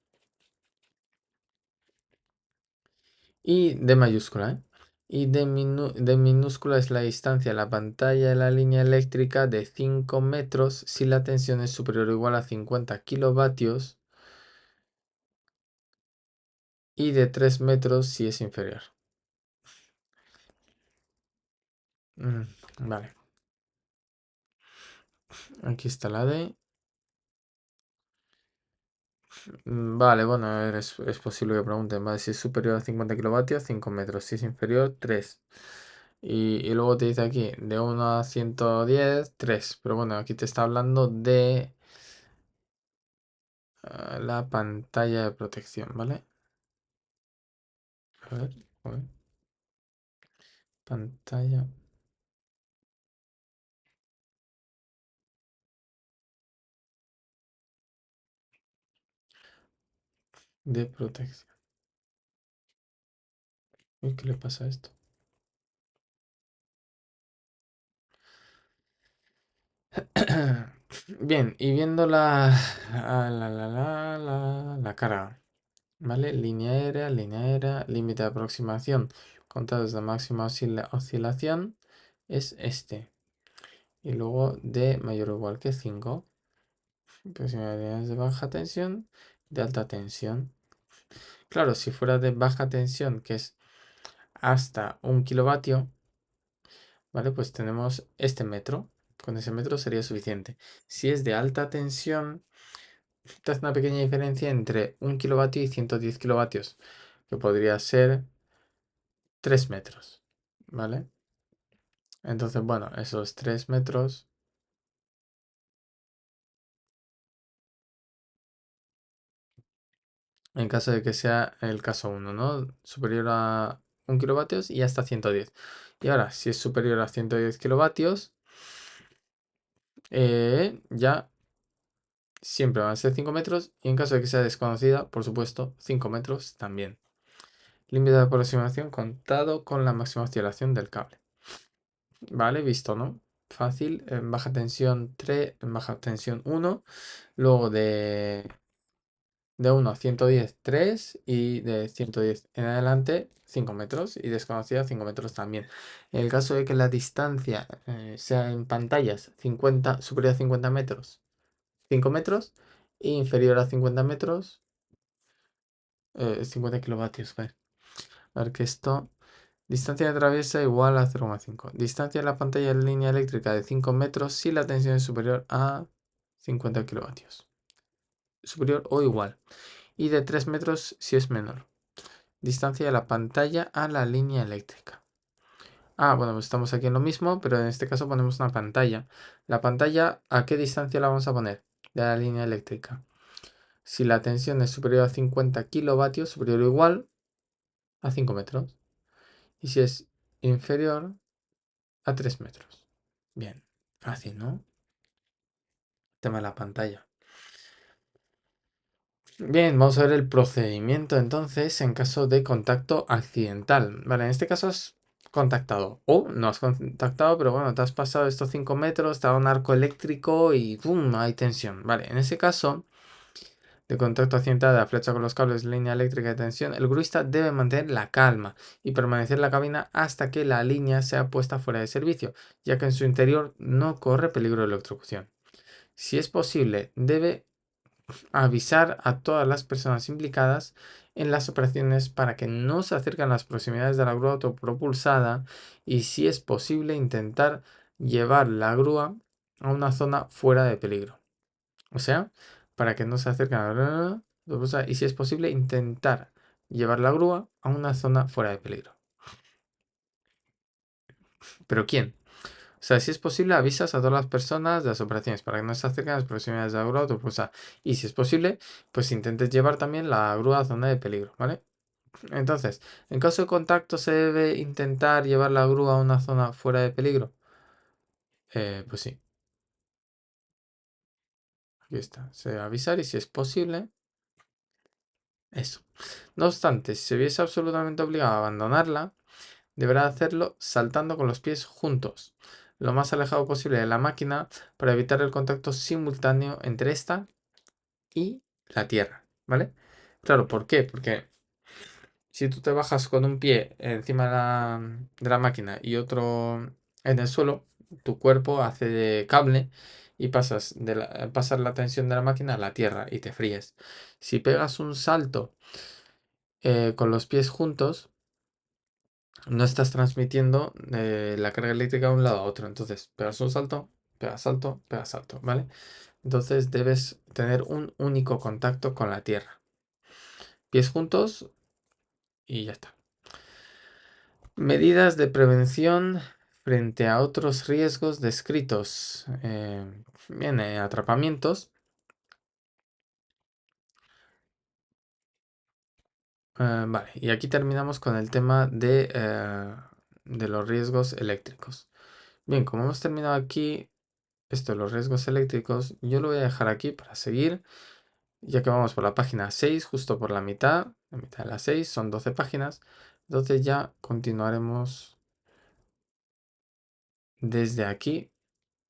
Y D mayúscula, ¿eh? Y D minúscula es la distancia a la pantalla de la línea eléctrica de 5 metros si la tensión es superior o igual a 50 kilovatios y de 3 metros si es inferior. Vale, aquí está la D. Vale, bueno, a ver, es posible que pregunten, vale, si es superior a 50 kilovatios, 5 metros, si es inferior, 3. Y luego te dice aquí, de 1 a 110, 3. Pero bueno, aquí te está hablando de la pantalla de protección, ¿vale? A ver, pantalla de protección. Uy, ¿qué le pasa a esto? Bien, y viendo la cara, ¿vale? Línea aérea, límite de aproximación, contados de máxima oscilación, es este. Y luego de mayor o igual que 5, aproximadades de baja tensión, de alta tensión. Claro, si fuera de baja tensión, que es hasta 1 kilovatio, ¿vale? Pues tenemos este metro. Con ese metro sería suficiente. Si es de alta tensión, te hace una pequeña diferencia entre 1 kilovatio y 110 kilovatios, que podría ser 3 metros, ¿vale? Entonces, bueno, esos 3 metros, en caso de que sea el caso 1, ¿no? Superior a 1 kilovatios y hasta 110. Y ahora, si es superior a 110 kilovatios, ya siempre van a ser 5 metros y en caso de que sea desconocida, por supuesto, 5 metros también. Límite de aproximación contado con la máxima oscilación del cable. Vale, visto, ¿no? Fácil. En baja tensión 3, en baja tensión 1. Luego de 1 a 110, 3. Y de 110 en adelante, 5 metros. Y desconocida, 5 metros también. En el caso de que la distancia sea en pantallas 50, superior a 50 metros, 5 metros. E inferior a 50 metros, 50 kilovatios. Vale. A ver que esto. Distancia de traviesa igual a 0,5. Distancia de la pantalla en línea eléctrica de 5 metros si la tensión es superior a 50 kilovatios. Superior o igual. Y de 3 metros si es menor. Distancia de la pantalla a la línea eléctrica. Bueno, pues estamos aquí en lo mismo, pero en este caso ponemos una pantalla. La pantalla, ¿a qué distancia la vamos a poner? De la línea eléctrica. Si la tensión es superior a 50 kilovatios, superior o igual a 5 metros. Y si es inferior a 3 metros. Bien, fácil, ¿no? Tema de la pantalla. Bien, vamos a ver el procedimiento entonces en caso de contacto accidental. Vale, en este caso has contactado o no has contactado, pero bueno, te has pasado estos 5 metros, te ha dado un arco eléctrico y ¡pum! Hay tensión. Vale, en ese caso de contacto accidental de la flecha con los cables de línea eléctrica de tensión, el gruista debe mantener la calma y permanecer en la cabina hasta que la línea sea puesta fuera de servicio, ya que en su interior no corre peligro de electrocución. Si es posible, debe avisar a todas las personas implicadas en las operaciones para que no se acerquen a las proximidades de la grúa autopropulsada y, si es posible, intentar llevar la grúa a una zona fuera de peligro. O sea, para que no se acerquen a la grúa autopropulsada y, si es posible, intentar llevar la grúa a una zona fuera de peligro. ¿Pero quién? O sea, si es posible, avisas a todas las personas de las operaciones para que no se acerquen a las proximidades de la grúa autopropulsada. Y si es posible, pues intentes llevar también la grúa a zona de peligro, ¿vale? Entonces, en caso de contacto se debe intentar llevar la grúa a una zona fuera de peligro. pues sí, aquí está. Se debe avisar y si es posible, eso. No obstante, si se viese absolutamente obligado a abandonarla, deberá hacerlo saltando con los pies juntos, lo más alejado posible de la máquina para evitar el contacto simultáneo entre esta y la tierra, ¿vale? Claro, ¿por qué? Porque si tú te bajas con un pie encima de la máquina y otro en el suelo, tu cuerpo hace de cable y pasas la tensión de la máquina a la tierra y te fríes. Si pegas un salto con los pies juntos, no estás transmitiendo la carga eléctrica de un lado a otro. Entonces, pegas un salto, pegas salto, pegas salto, ¿vale? Entonces debes tener un único contacto con la tierra. Pies juntos y ya está. Medidas de prevención frente a otros riesgos descritos. Bien, atrapamientos. Vale, y aquí terminamos con el tema de los riesgos eléctricos. Bien, como hemos terminado aquí, esto de los riesgos eléctricos, yo lo voy a dejar aquí para seguir, ya que vamos por la página 6, justo por la mitad de las 6, son 12 páginas. Entonces ya continuaremos desde aquí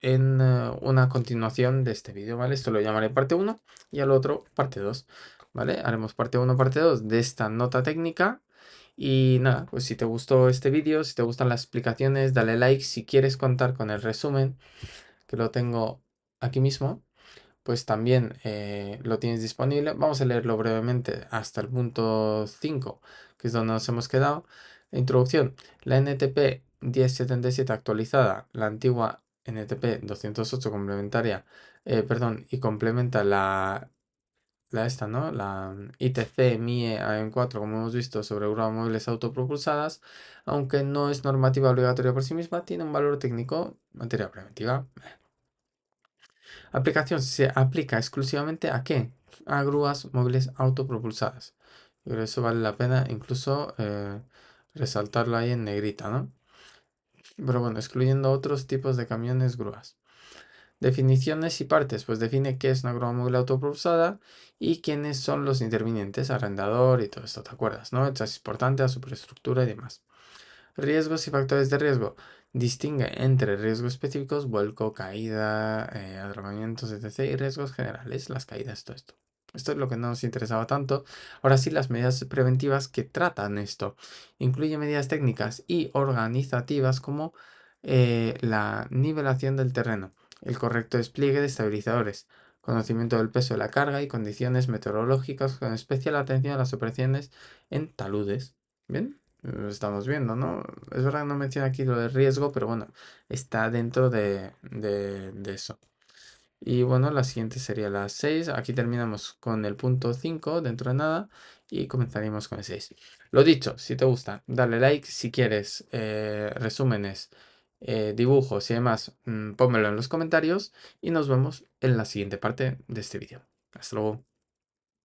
en una continuación de este vídeo, ¿vale? Esto lo llamaré parte uno y al otro parte 2, ¿vale? Haremos parte uno, parte 2 de esta nota técnica. Y nada, pues si te gustó este vídeo, si te gustan las explicaciones, dale like. Si quieres contar con el resumen, que lo tengo aquí mismo, pues también lo tienes disponible. Vamos a leerlo brevemente hasta el punto 5, que es donde nos hemos quedado. La introducción. La NTP 1077 actualizada, la antigua NTP 208 complementaria, perdón, y complementa la esta, ¿no? La ITC MIE AM4, como hemos visto, sobre móviles autopropulsadas, aunque no es normativa obligatoria por sí misma, tiene un valor técnico en materia preventiva. Aplicación se aplica exclusivamente ¿a qué? A grúas móviles autopropulsadas. Yo creo que eso vale la pena incluso resaltarlo ahí en negrita, ¿no? Pero bueno, excluyendo otros tipos de camiones grúas. Definiciones y partes, pues define qué es una grúa móvil autopropulsada y quiénes son los intervinientes, arrendador y todo esto, ¿te acuerdas, no? El chasis portante, la superestructura y demás. Riesgos y factores de riesgo. Distingue entre riesgos específicos, vuelco, caída, atrapamientos, etc. y riesgos generales, las caídas, todo esto. Esto es lo que no nos interesaba tanto. Ahora sí, las medidas preventivas que tratan esto. Incluye medidas técnicas y organizativas como la nivelación del terreno, el correcto despliegue de estabilizadores, conocimiento del peso de la carga y condiciones meteorológicas con especial atención a las operaciones en taludes. Bien, lo estamos viendo, ¿no? Es verdad que no menciona aquí lo de riesgo, pero bueno, está dentro de eso. Y bueno, la siguiente sería la 6. Aquí terminamos con el punto 5 dentro de nada y comenzaríamos con el 6. Lo dicho, si te gusta, dale like. Si quieres resúmenes, dibujos y demás, pónmelo en los comentarios y nos vemos en la siguiente parte de este vídeo. Hasta luego.